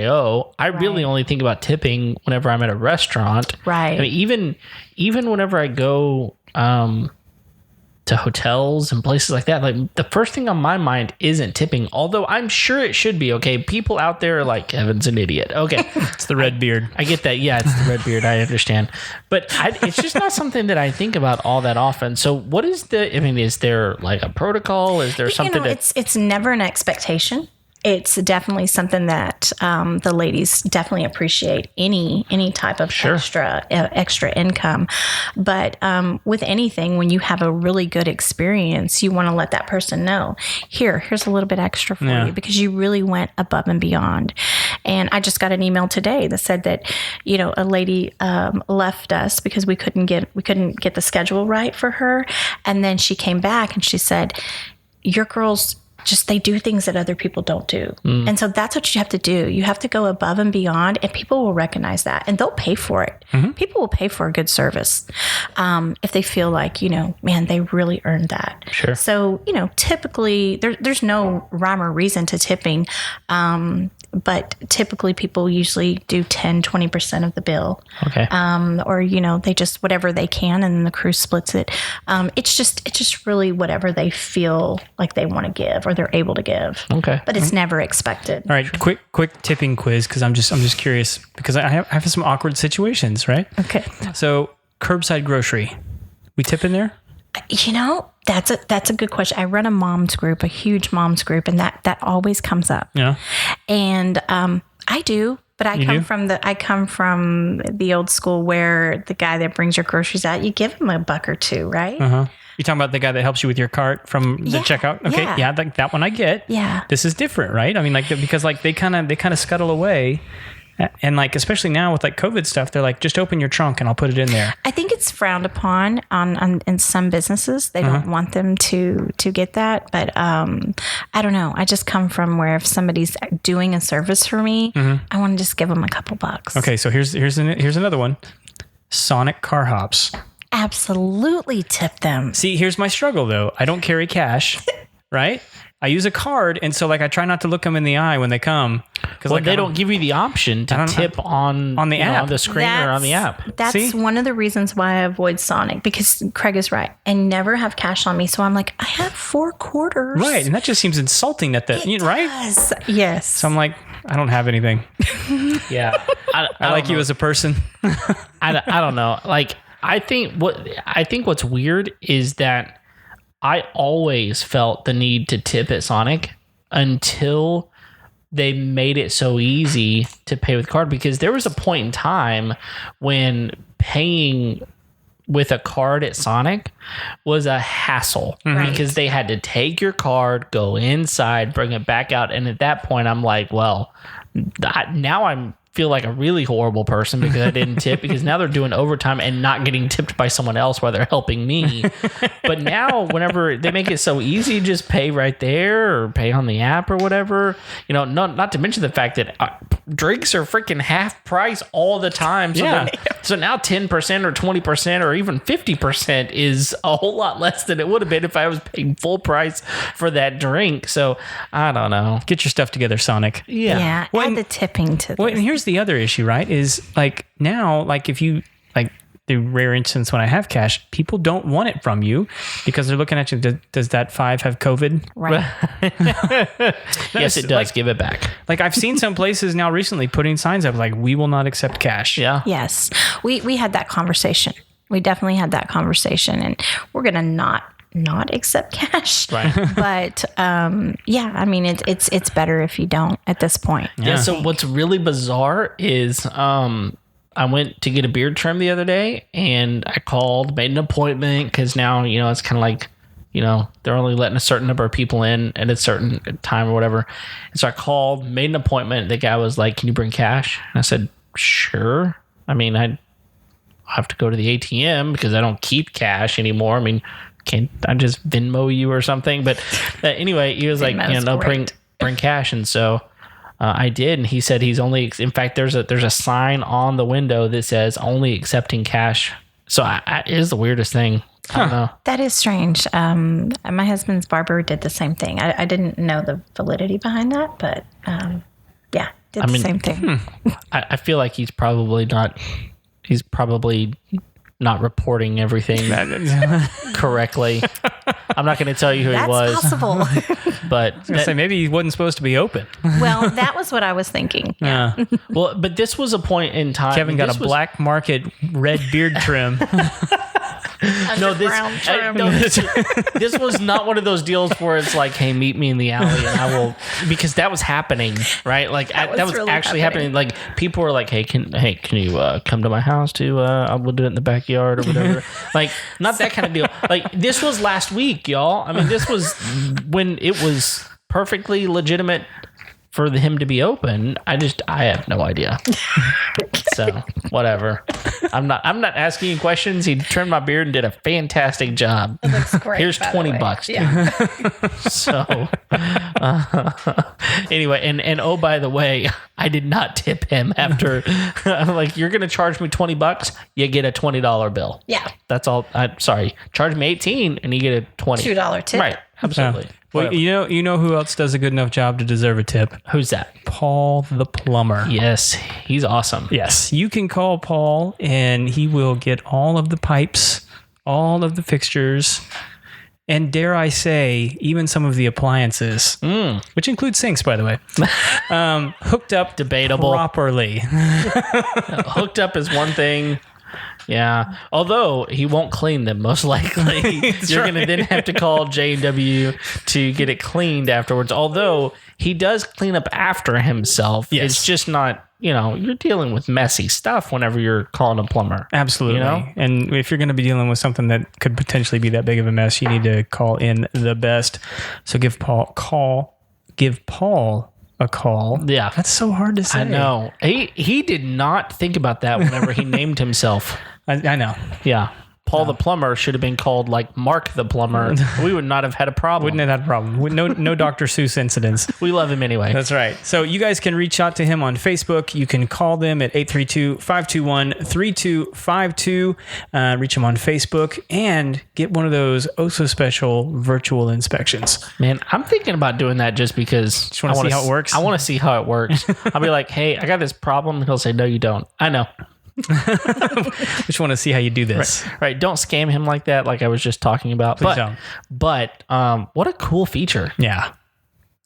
owe. I really only think about tipping whenever I'm at a restaurant. Right. I mean, even whenever I go to hotels and places like that, like the first thing on my mind isn't tipping, although I'm sure it should be. Okay, people out there are like, Kevin's an idiot. Okay. It's the red beard. I get that. Yeah, it's the red beard. I understand. But it's just not something that I think about all that often. So what is is there like a protocol? Is there something it's never an expectation. it's definitely something that the ladies definitely appreciate. Any type of extra income, but with anything, when you have a really good experience, you want to let that person know. Here's a little bit extra for you because you really went above and beyond. And I just got an email today that said that a lady left us because we couldn't get the schedule right for her, and then she came back and she said, "Your girls." They do things that other people don't do. And so that's what you have to do. You have to go above and beyond, and people will recognize that, and they'll pay for it. People will pay for a good service if they feel like, man, they really earned that. Sure. So, typically there's no rhyme or reason to tipping. But typically people usually do 10, 20% of the bill. Okay. Or, they just whatever they can, and then the crew splits it. It's just really whatever they feel like they want to give or they're able to give. Okay. But it's never expected. All right. Quick tipping quiz. Cause I'm just curious because I have some awkward situations, right? Okay. So curbside grocery, we tip in there? That's a good question. I run a mom's group, a huge mom's group, and that always comes up. Yeah. And I do, but I come from the old school where the guy that brings your groceries out, you give him $1 or $2, right? Uh-huh. You're talking about the guy that helps you with your cart from the checkout? Okay. Yeah. That one I get. Yeah. This is different, right? I mean, because they kind of scuttle away. And especially now with COVID stuff, they're like, just open your trunk and I'll put it in there. I think it's frowned upon on in some businesses. They don't want them to get that. But I don't know. I just come from where if somebody's doing a service for me, I want to just give them a couple bucks. Okay, so here's another one. Sonic car hops. Absolutely tip them. See, here's my struggle though. I don't carry cash, right? I use a card, and so I try not to look them in the eye when they come because they don't give you the option to tip on the app, on the screen or on the app. That's one of the reasons why I avoid Sonic, because Craig is right. I never have cash on me, so I'm like, I have 4 quarters. Right, and that just seems insulting right? Does. Yes. So I'm like, I don't have anything. Yeah, I like you as a person. I don't know. I think what's weird is that I always felt the need to tip at Sonic until they made it so easy to pay with card, because there was a point in time when paying with a card at Sonic was a hassle because they had to take your card, go inside, bring it back out. And at that point, I'm like, well, now I'm feel like a really horrible person because I didn't tip, because now they're doing overtime and not getting tipped by someone else while they're helping me. But now whenever they make it so easy, just pay right there or pay on the app or whatever, not to mention the fact that drinks are freaking half price all the time. So, so now 10% or 20% or even 50% is a whole lot less than it would have been if I was paying full price for that drink. So I don't know. Get your stuff together, Sonic. Yeah. Add the tipping to this. Well, and here's the other issue, right? Is now, if you the rare instance when I have cash, people don't want it from you because they're looking at you. Does that 5 have COVID? Right. Yes, it does. Give it back. I've seen some places now recently putting signs up we will not accept cash. Yeah. Yes. We had that conversation. We definitely had that conversation, and we're going to not accept cash. Right. But it's better if you don't at this point. Yeah. So what's really bizarre is I went to get a beard trim the other day, and I called, made an appointment, because now it's kind of they're only letting a certain number of people in at a certain time or whatever. And so I called, made an appointment. The guy was like, "Can you bring cash?" And I said, "Sure." I mean, I have to go to the ATM because I don't keep cash anymore. I mean, can't I just Venmo you or something? But anyway, he was like, "No, bring cash." And so I did, and he said he's only. In fact, there's a sign on the window that says only accepting cash. So it is the weirdest thing. I don't know. That is strange. My husband's barber did the same thing. I didn't know the validity behind that, but did the same thing. I feel like he's probably not. He's probably not reporting everything correctly. I'm not going to tell you who he was. That's possible. But I was going to say, maybe he wasn't supposed to be open. Well, that was what I was thinking. Yeah. Well, but this was a point in time. Kevin got a black market red beard trim. No, Underground trim. this was not one of those deals where it's like, hey, meet me in the alley and I will, because that was happening, right? Like that was really actually happening. Like people were like, can you come to my house we'll do it in the backyard or whatever. Like not that kind of deal. Like this was last week, y'all. I mean, this was when it was perfectly legitimate for him to be open. I have no idea. So whatever. I'm not asking you questions. He trimmed my beard and did a fantastic job. It looks great. Here's by the way. $20. Dude. Yeah. So anyway, and oh, by the way, I did not tip him after. I'm like, you're gonna charge me $20, you get a $20 bill. Yeah. That's all. I'm sorry. Charge me $18 and you get a $20. $2 tip. Right. Absolutely. Yeah. Well, you know who else does a good enough job to deserve a tip? Who's that? Paul the plumber. Yes, he's awesome. Yes, you can call Paul and he will get all of the pipes, all of the fixtures, and dare I say, even some of the appliances, which include sinks, by the way, hooked up Debatable. properly. Hooked up is one thing. Yeah. Although he won't clean them, most likely. You're going to then have to call J&W to get it cleaned afterwards. Although he does clean up after himself. Yes. It's just not, you're dealing with messy stuff whenever you're calling a plumber. Absolutely. You know? And if you're going to be dealing with something that could potentially be that big of a mess, you need to call in the best. So give Paul a call. Yeah. That's so hard to say. I know. He did not think about that whenever he named himself. I know. Yeah. Paul the plumber should have been called like Mark the plumber. We would not have had a problem. Wouldn't have had a problem. No Dr. Seuss incidents. We love him anyway. That's right. So you guys can reach out to him on Facebook. You can call them at 832-521-3252. Reach him on Facebook and get one of those so special virtual inspections. Man, I'm thinking about doing that just because Just wanna see how it works? I want to see how it works. I'll be like, hey, I got this problem. He'll say, no, you don't. I know. Just want to see how you do this. Right. Don't scam him like that, like I was just talking about. Please don't. But what a cool feature. Yeah.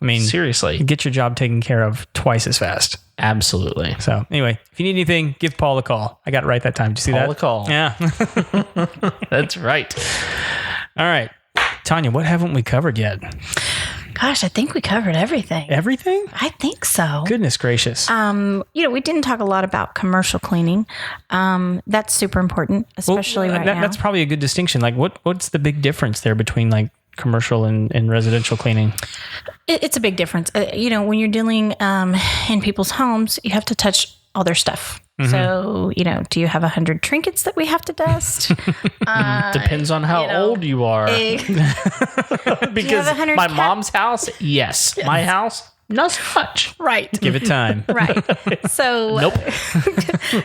I mean, Seriously. get your job taken care of twice as fast. Absolutely. So anyway, if you need anything, give Paul a call. I got it right that time. Did you see that? Paul a call. Yeah. That's right. All right. Tonya, what haven't we covered yet? Gosh, I think we covered everything. Everything? I think so. Goodness gracious. We didn't talk a lot about commercial cleaning. That's super important, especially right now. That's probably a good distinction. Like, what's the big difference there between like commercial and residential cleaning? It's a big difference. When you're dealing in people's homes, you have to touch all their stuff. Mm-hmm. So, do you have 100 trinkets that we have to dust? Depends on how old you are. Because 100 my mom's house, yes. My house, not so much. Right. Give it time. Right. So Nope.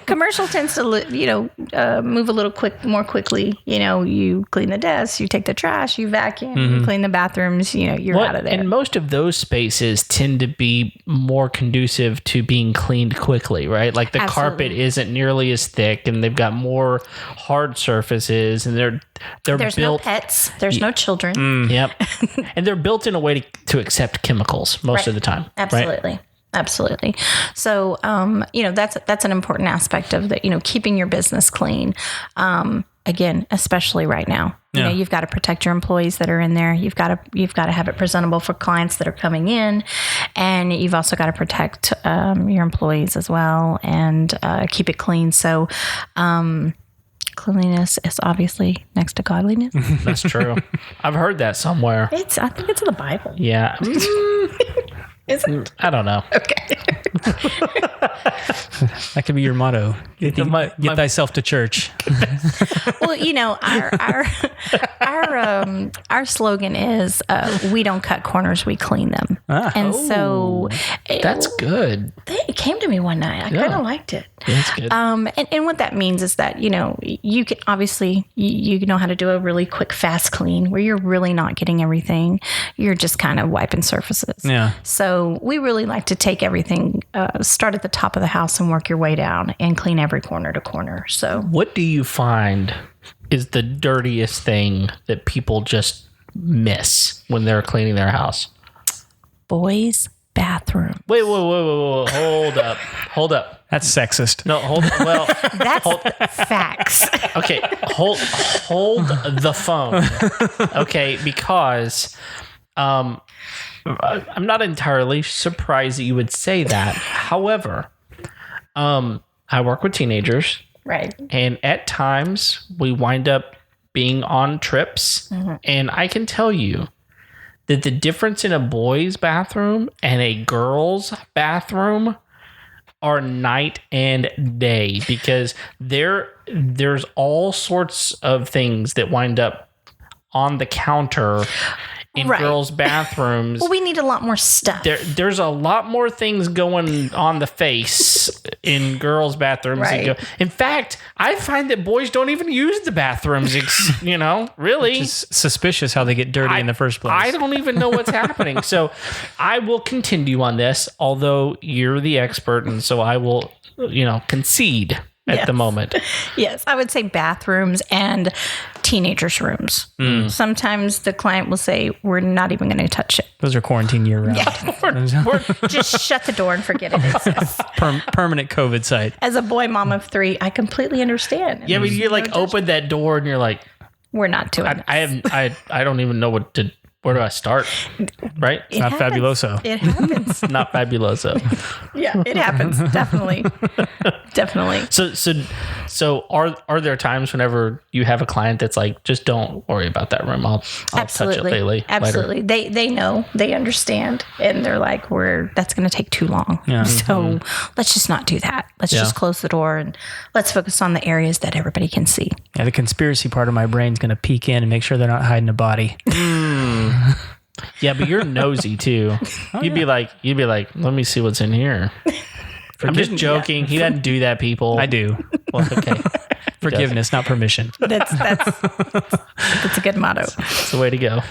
commercial tends to, move a little more quickly. You clean the desks, you take the trash, you vacuum, you clean the bathrooms, you're out of there. And most of those spaces tend to be more conducive to being cleaned quickly, right? Like the carpet isn't nearly as thick and they've got more hard surfaces and they're There's built. no pets. There's no children. Yep. And they're built in a way to accept chemicals most of the time. Absolutely. Right? Absolutely. So, that's an important aspect of keeping your business clean. Again, especially right now, you've got to protect your employees that are in there. You've got to have it presentable for clients that are coming in, and you've also got to protect your employees as well and keep it clean. So, cleanliness is obviously next to godliness. That's true. I've heard that somewhere. I think it's in the Bible. Yeah. Is it? I don't know. Okay. That could be your motto. Get thyself to church. Well, our slogan is we don't cut corners, we clean them. So That's good. it came to me one night. I kind of liked it. That's good. And what that means is that, you can obviously, you know how to do a really quick, fast clean where you're really not getting everything. You're just kind of wiping surfaces. Yeah. So we really like to take everything, start at the top of the house and work your way down and clean every corner to corner. So What do you find is the dirtiest thing that people just miss when they're cleaning their house? boys' bathroom. Wait. Hold up. That's sexist. No, hold. Well, That's facts. okay, hold the phone. Okay, because I'm not entirely surprised that you would say that. However, I work with teenagers, Right. and at times we wind up being on trips, and I can tell you that the difference in a boy's bathroom and a girl's bathroom are night and day, because there's all sorts of things that wind up on the counter in Right. girls' bathrooms. Well, we need a lot more stuff. There's a lot more things going on the face in girls' bathrooms. Right. In fact, I find that boys don't even use the bathrooms, really. It's suspicious how they get dirty in the first place. I don't even know what's happening. So I will continue on this, although you're the expert, and so I will, concede at the moment. Yes, I would say bathrooms and teenagers' rooms. Sometimes the client will say, we're not even going to touch it. Those are quarantine year round. We're Just shut the door and forget it exists. Permanent COVID site. As a boy mom of 3, I completely understand. yeah, but you open that door and you're like, We're not doing it. I don't even know where do I start? Right? It Not happens. fabuloso. It happens. Not fabuloso. Yeah, it happens. Definitely. Definitely. So are there times whenever you have a client that's like, just don't worry about that room. I'll touch it later. Absolutely. They know, they understand, and they're like, that's going to take too long. Yeah. So let's just not do that. Let's just close the door and let's focus on the areas that everybody can see. Yeah, the conspiracy part of my brain's going to peek in and make sure they're not hiding a body. Yeah, but you're nosy too. You'd be like, let me see what's in here. I'm just joking. He doesn't do that, people. I do. Well, okay. Forgiveness, not permission. That's a good motto. That's the way to go.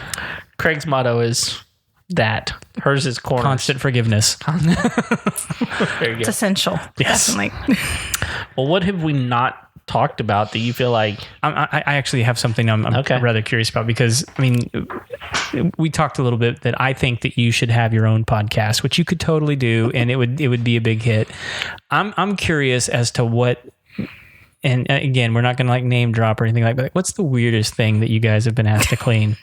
Craig's motto is that. Hers is corners. Constant forgiveness. There you It's go. essential. Yes. Definitely. Well, what have we not talked about that you feel like? I actually have something I'm Okay. rather curious about, because we talked a little bit that I think that you should have your own podcast, which you could totally do, and it would be a big hit. I'm curious as to what, and again, we're not going to name drop or anything like that. What's the weirdest thing that you guys have been asked to clean?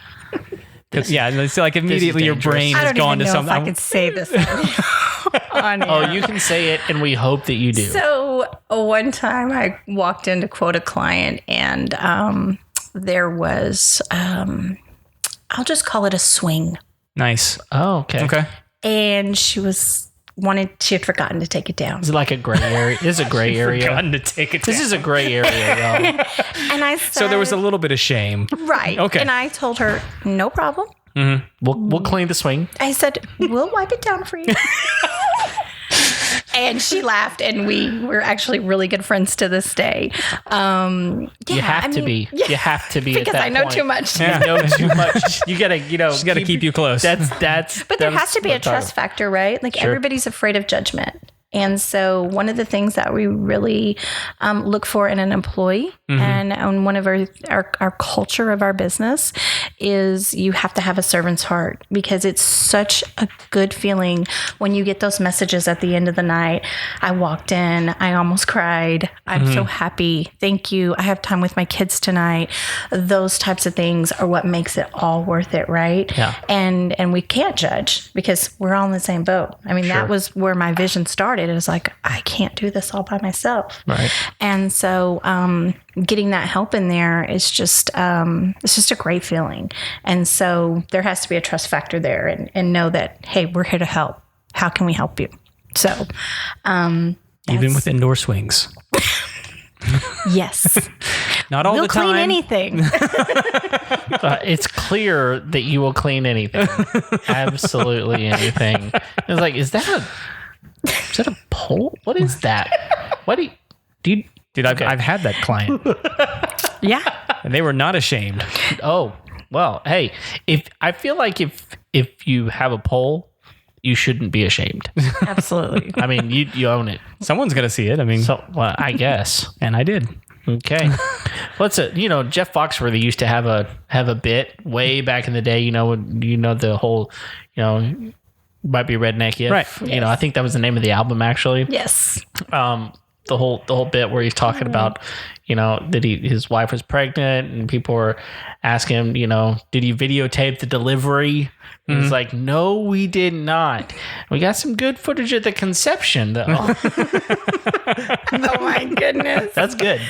Yeah, it's like immediately your dangerous. brain I has don't gone even to know something. if I could say this on Oh, air. you can say it, and we hope that you do. So one time I walked in to quote a client, and there was, I'll just call it a swing. Nice. Oh, okay. Okay. And she had forgotten to take it down. Is it like a gray area? This is a gray area. Forgotten to take it. This is a gray area, y'all. And I said, So there was a little bit of shame. right. Okay. And I told her, no problem. We'll clean the swing. I said, we'll wipe it down for you. And she laughed, and we're actually really good friends to this day. You have to be. You have to be because at that I know point. too much. You know too much. You gotta, She's got to keep you close. That's. But there has to be a trust factor, right? Like Sure. everybody's afraid of judgment. And so one of the things that we really look for in an employee and on one of our culture of our business is you have to have a servant's heart, because it's such a good feeling when you get those messages at the end of the night. I walked in, I almost cried. I'm so happy. Thank you. I have time with my kids tonight. Those types of things are what makes it all worth it, right? Yeah. And we can't judge because we're all in the same boat. I mean, that was where my vision started. It was like, I can't do this all by myself. Right. And so getting that help in there is just, it's just a great feeling. And so there has to be a trust factor there and know that, hey, we're here to help. How can we help you? So, Even with indoor swings. yes, Not all we'll the time. clean anything. It's clear that you will clean anything. Absolutely anything. It's like, is that a pole? What is that? What do you Dude, I've had that client, Yeah. and they were not ashamed. Oh, well, hey, I feel like if you have a pole, you shouldn't be ashamed. Absolutely. I mean, you own it. Someone's going to see it. I mean, So, well, I guess. and I did. Okay. What's Jeff Foxworthy used to have a bit way back in the day, when, the whole, Might be Redneck If. Right. You know, I think that was the name of the album actually. Yes. The whole bit where he's talking about, you know, that his wife was pregnant and people were asking him, you know, did he videotape the delivery? And he's like, no, we did not. We got some good footage of the conception though. Oh my goodness. That's good.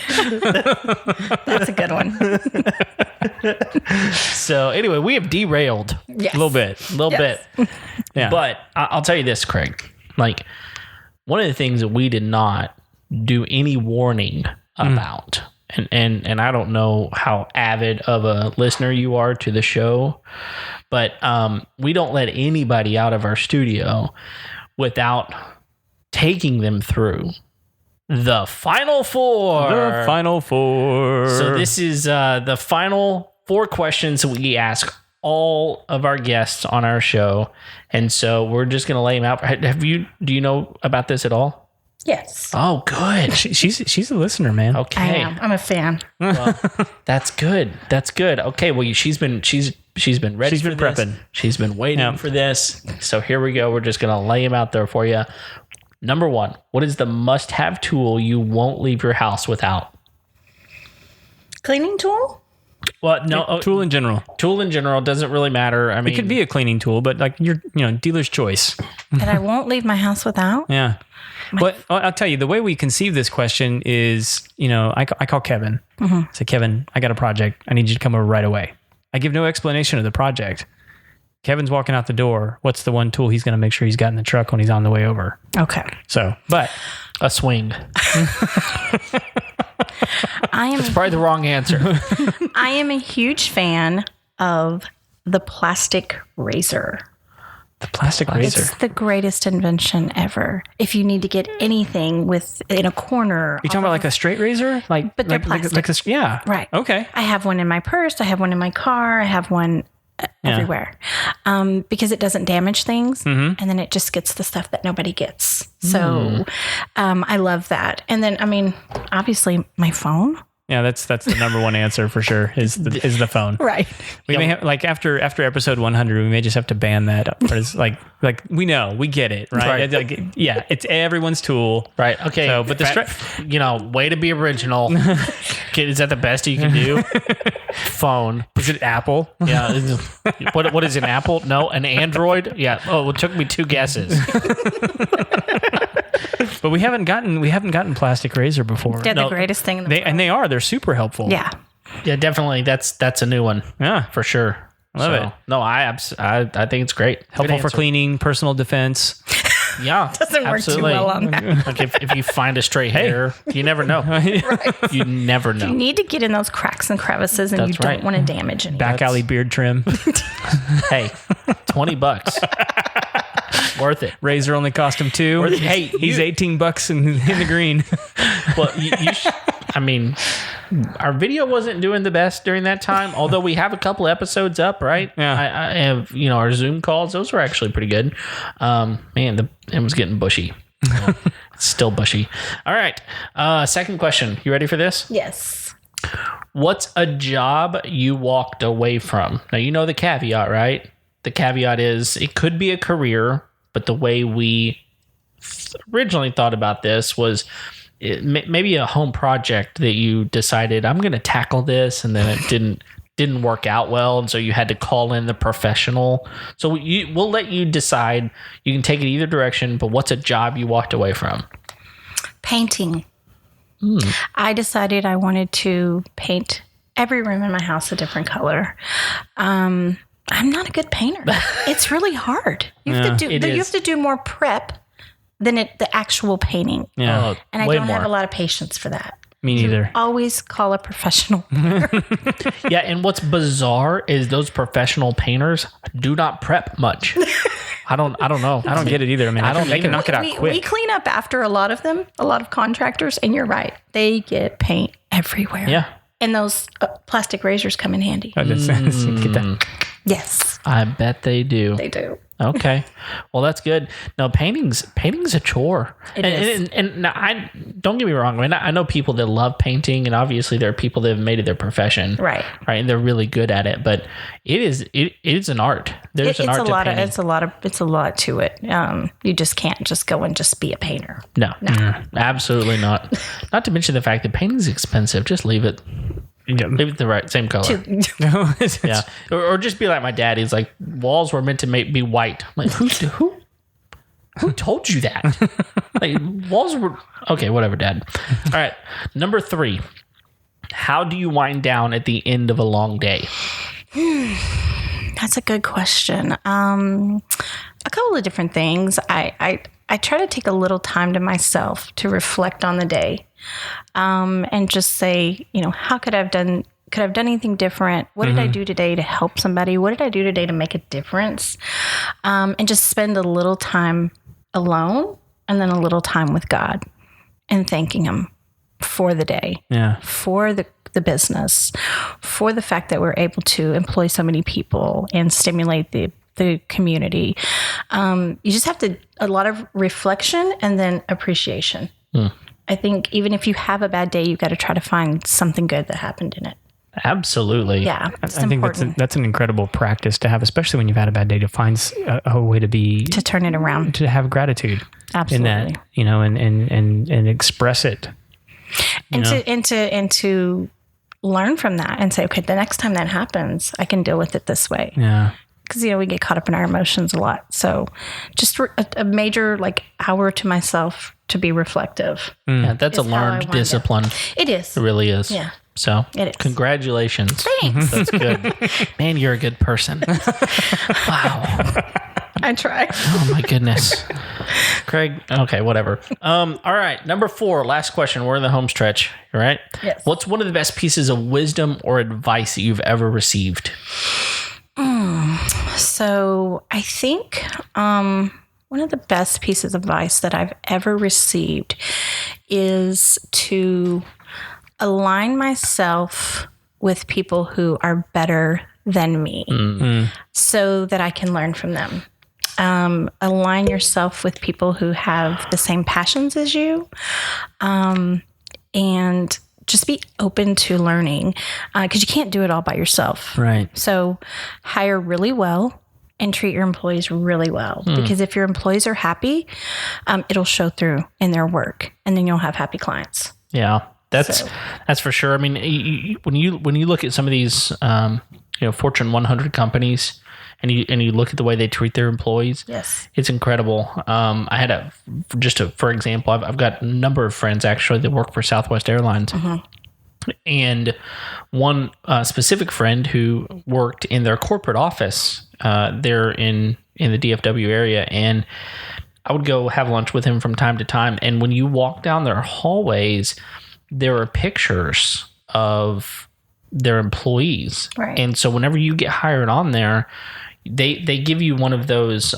That's a good one. So anyway, we have derailed Yes. A little bit. bit. Yeah. But I'll tell you this, Craig. Like, one of the things that we did not do any warning about, and I don't know how avid of a listener you are to the show, but we don't let anybody out of our studio without taking them through the Final Four. The Final Four. So this is the final 4 questions that we ask all of our guests on our show, and so we're just going to lay them out. Do you know about this at all? Yes. Oh, good. She's a listener, man. I Okay, am. I'm a fan. well, that's good. That's good. Okay, well, she's been ready. She's been for this. prepping. She's been waiting Yeah. for this. So here we go. We're just going to lay them out there for you. Number 1, what is the must-have tool you won't leave your house without? Cleaning tool? Well, no, Tool in general. tool in general doesn't really matter. I mean, It could be a cleaning tool, but like dealer's choice. That I won't leave my house without? Yeah. But I'll tell you, the way we conceive this question is, I call Kevin. I say, Kevin, I got a project. I need you to come over right away. I give no explanation of the project. Kevin's walking out the door. What's the one tool he's going to make sure he's got in the truck when he's on the way over? Okay. So, but a swing. It's Probably the wrong answer. I am a huge fan of the plastic razor. the plastic razor. It's the greatest invention ever. If you need to get anything in a corner. You talking about like a straight razor? But they're plastic. Yeah. Right. Okay. I have one in my purse. I have one in my car. I have one everywhere because it doesn't damage things. And then it just gets the stuff that nobody gets. So I love that. And then, obviously my phone. Yeah, that's the number one answer for sure is the phone. Right. We may have after episode 100, we may just have to ban that. It's like we get it, right? Right. It's everyone's tool, Right. Okay. So, but way to be original. Is that the best you can do? Phone. is it Apple? Yeah. What is an Apple? No, an Android. Yeah. Oh, it took me 2 guesses. But we haven't gotten plastic razor before. They're the greatest thing in the world. They're super helpful. Yeah. Yeah, definitely. That's a new one. Yeah. For sure. Love it. No, I think it's great. Helpful Good for answer. cleaning, personal defense. Yeah. Doesn't work too well on that. Like if you find a straight hair, you never know. You never know. You need to get in those cracks and crevices, and That's you don't right. want to damage anything. Back alley beard trim. Hey, $20. Worth it. Razor only cost him $2. Hey, he's $18 in the green. Well, our video wasn't doing the best during that time, although we have a couple episodes up, right? Yeah. I have, our Zoom calls. Those were actually pretty good. It was getting bushy. It's still bushy. All right. Second question. You ready for this? Yes. What's a job you walked away from? Now, you know the caveat, right? The caveat is it could be a career, but the way we originally thought about this was maybe a home project that you decided I'm going to tackle this, and then it didn't work out well, and so you had to call in the professional. So we'll let you decide. You can take it either direction, but what's a job you walked away from? Painting. I decided I wanted to paint every room in my house a different color. I'm not a good painter. It's really hard. You have to do more prep than the actual painting. Yeah. And I way don't more. have a lot of patience for that. Me neither. Always call a professional. Yeah, and what's bizarre is those professional painters do not prep much. I don't know. I don't get it either. They can knock it out We quick. clean up after a lot of them, a lot of contractors, and you're right. They get paint everywhere. Yeah. And those plastic razors come in handy. Get that. Yes, I bet they do. they do. Okay. Well, that's good. No, painting's a chore. It is. And I don't get me wrong. I mean, I know people that love painting, and obviously there are people that have made it their profession. Right. And they're really good at it, but it is an art. There's an art to painting. It's a lot to it. You just can't just go and just be a painter. No. Absolutely not. Not to mention the fact that painting's expensive. Just leave it. Yeah, leave it the same color. Yeah, or just be like my dad. He's like, walls were meant to be white. I'm like, who told you that? Like, walls were okay. Whatever, Dad. All right, number 3. How do you wind down at the end of a long day? That's a good question. A couple of different things. I try to take a little time to myself to reflect on the day, and just say, how could I have done anything different? What did I do today to help somebody? What did I do today to make a difference? And just spend a little time alone, and then a little time with God, and thanking Him for the day, for the business, for the fact that we're able to employ so many people and stimulate the community. You just have a lot of reflection and then appreciation. I think even if you have a bad day, you've got to try to find something good that happened in it. Absolutely. Yeah. I think that's an incredible practice to have, especially when you've had a bad day, to find a way to turn it around, to have gratitude. Absolutely. In that, and express it. And to learn from that and say, okay, the next time that happens, I can deal with it this way. Yeah. Because, we get caught up in our emotions a lot. So just a major hour to myself to be reflective. Yeah, that's a learned discipline. It is. It really is. Yeah. So it is. Congratulations. Thanks. That's good. Man, you're a good person. Wow. I try. Oh my goodness. Craig. Okay, whatever. All right. Number 4, last question. We're in the home stretch. All right. Yes. What's one of the best pieces of wisdom or advice that you've ever received? So I think one of the best pieces of advice that I've ever received is to align myself with people who are better than me, so that I can learn from them. Align yourself with people who have the same passions as you, and just be open to learning, because you can't do it all by yourself. Right. So hire really well and treat your employees really well, because if your employees are happy, it'll show through in their work, and then you'll have happy clients. Yeah, that's for sure. I mean, when you look at some of these, Fortune 100 companies, and you look at the way they treat their employees, yes, it's incredible. I had for example, I've got a number of friends actually that work for Southwest Airlines. And one specific friend who worked in their corporate office there in the DFW area, and I would go have lunch with him from time to time. And when you walk down their hallways, there are pictures of their employees. Right. And so whenever you get hired on there, they give you one of those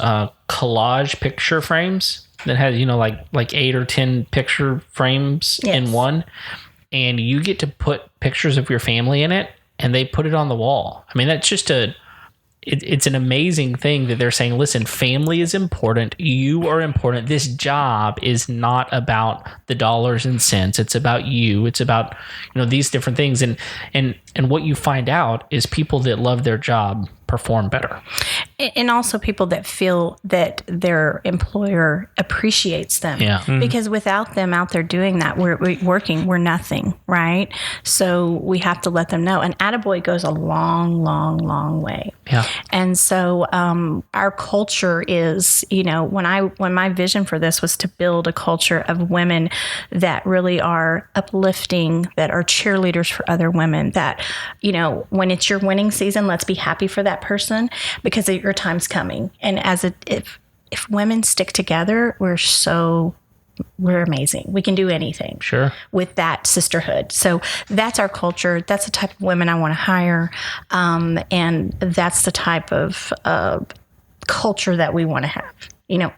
collage picture frames that has, like 8 or 10 picture frames in one. And you get to put pictures of your family in it, and they put it on the wall. I mean, that's just it's an amazing thing that they're saying, listen, family is important. You are important. This job is not about the dollars and cents. It's about you. It's about, these different things. And what you find out is people that love their job perform better. And also people that feel that their employer appreciates them. Yeah. Mm-hmm. Because without them out there doing that, we're nothing, right? So we have to let them know. And attaboy goes a long, long, long way. Yeah. And so our culture is, when my vision for this was to build a culture of women that really are uplifting, that are cheerleaders for other women, that, when it's your winning season, let's be happy for that person, because your time's coming. And if women stick together, we're amazing. We can do anything. Sure. With that sisterhood. So that's our culture. That's the type of women I want to hire. And that's the type of culture that we want to have.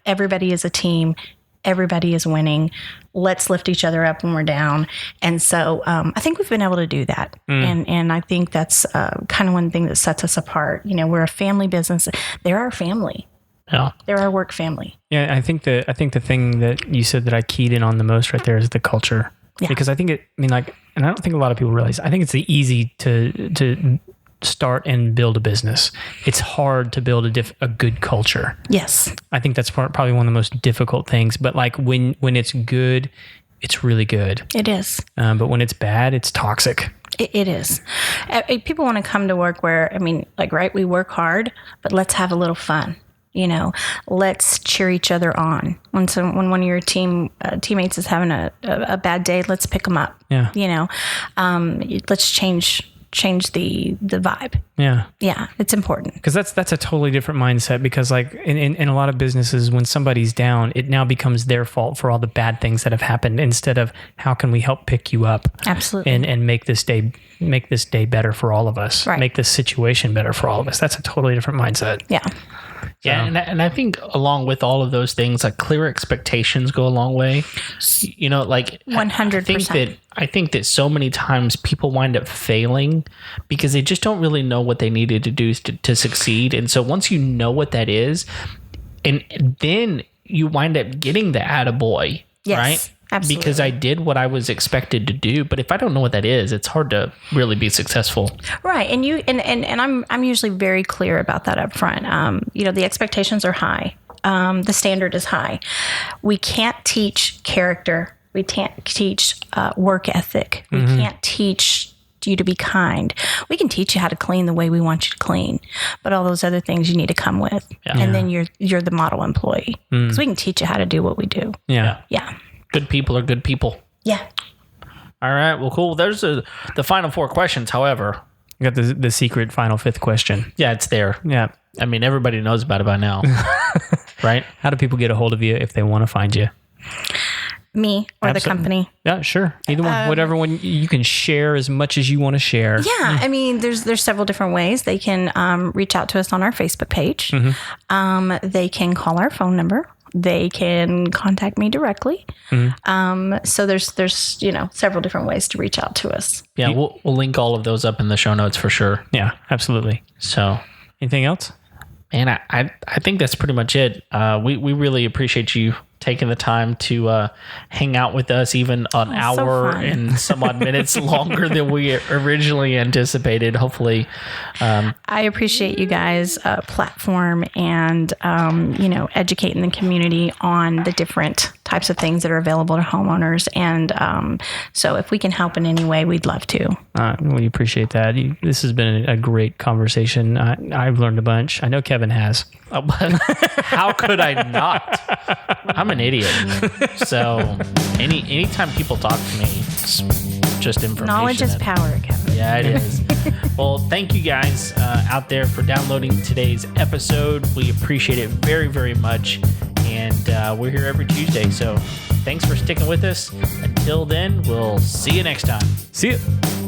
Everybody is a team. Everybody is winning. Let's lift each other up when we're down. And so I think we've been able to do that. And I think that's kind of one thing that sets us apart. We're a family business. They're our family. Yeah. They're our work family. Yeah, I think the thing that you said that I keyed in on the most right there is the culture. Yeah. Because I think and I don't think a lot of people realize, I think it's easy to start and build a business. It's hard to build a good culture. Yes. I think that's probably one of the most difficult things. But like when it's good, it's really good. It is. But when it's bad, it's toxic. It is. People want to come to work where, right, we work hard, but let's have a little fun. Let's cheer each other on. When one of your teammates is having a bad day, let's pick them up. Yeah. Let's change the vibe. Yeah. Yeah, it's important. Because that's a totally different mindset, because like in a lot of businesses, when somebody's down, it now becomes their fault for all the bad things that have happened, instead of how can we help pick you up. Absolutely. And make this day better for all of us. Right. Make this situation better for all of us. That's a totally different mindset. Yeah. Yeah, and I think along with all of those things, like clear expectations go a long way. 100%. I think that so many times people wind up failing because they just don't really know what they needed to do to succeed. And so once you know what that is, and then you wind up getting the attaboy, Yes, right? absolutely. Because I did what I was expected to do. But if I don't know what that is, it's hard to really be successful. Right. And I'm usually very clear about that up front. The expectations are high. The standard is high. We can't teach character. We can't teach work ethic. We can't teach you to be kind. We can teach you how to clean the way we want you to clean, but all those other things you need to come with. Yeah. And then you're the model employee, because we can teach you how to do what we do. Yeah. Yeah. Good people are good people. Yeah. All right. Well, cool. There's the final 4 questions. However, You got the secret final 5th question. yeah, it's there. Yeah. I mean, everybody knows about it by now, right? How do people get a hold of you if they want to find you? Me or the company. Yeah, sure. Either one. Whatever one you can share as much as you want to share. Yeah, I mean, there's several different ways. They can reach out to us on our Facebook page. They can call our phone number. They can contact me directly. So there's several different ways to reach out to us. Yeah, we'll link all of those up in the show notes for sure. Yeah, absolutely. So, Anything else? and I think that's pretty much it. We really appreciate you taking the time to hang out with us, even an hour fun. and some odd minutes longer than we originally anticipated. Hopefully, I appreciate you guys' platform and educating the community on the different types of things that are available to homeowners. And so if we can help in any way, we'd love to. We appreciate that. This has been a great conversation. I've learned a bunch. I know Kevin has. how could I not? I'm an idiot. So anytime people talk to me, it's just information. Knowledge is power, Kevin. Yeah, it is. Well, thank you guys out there for downloading today's episode. We appreciate it very, very much. And we're here every Tuesday. So thanks for sticking with us. Until then, we'll see you next time. See you.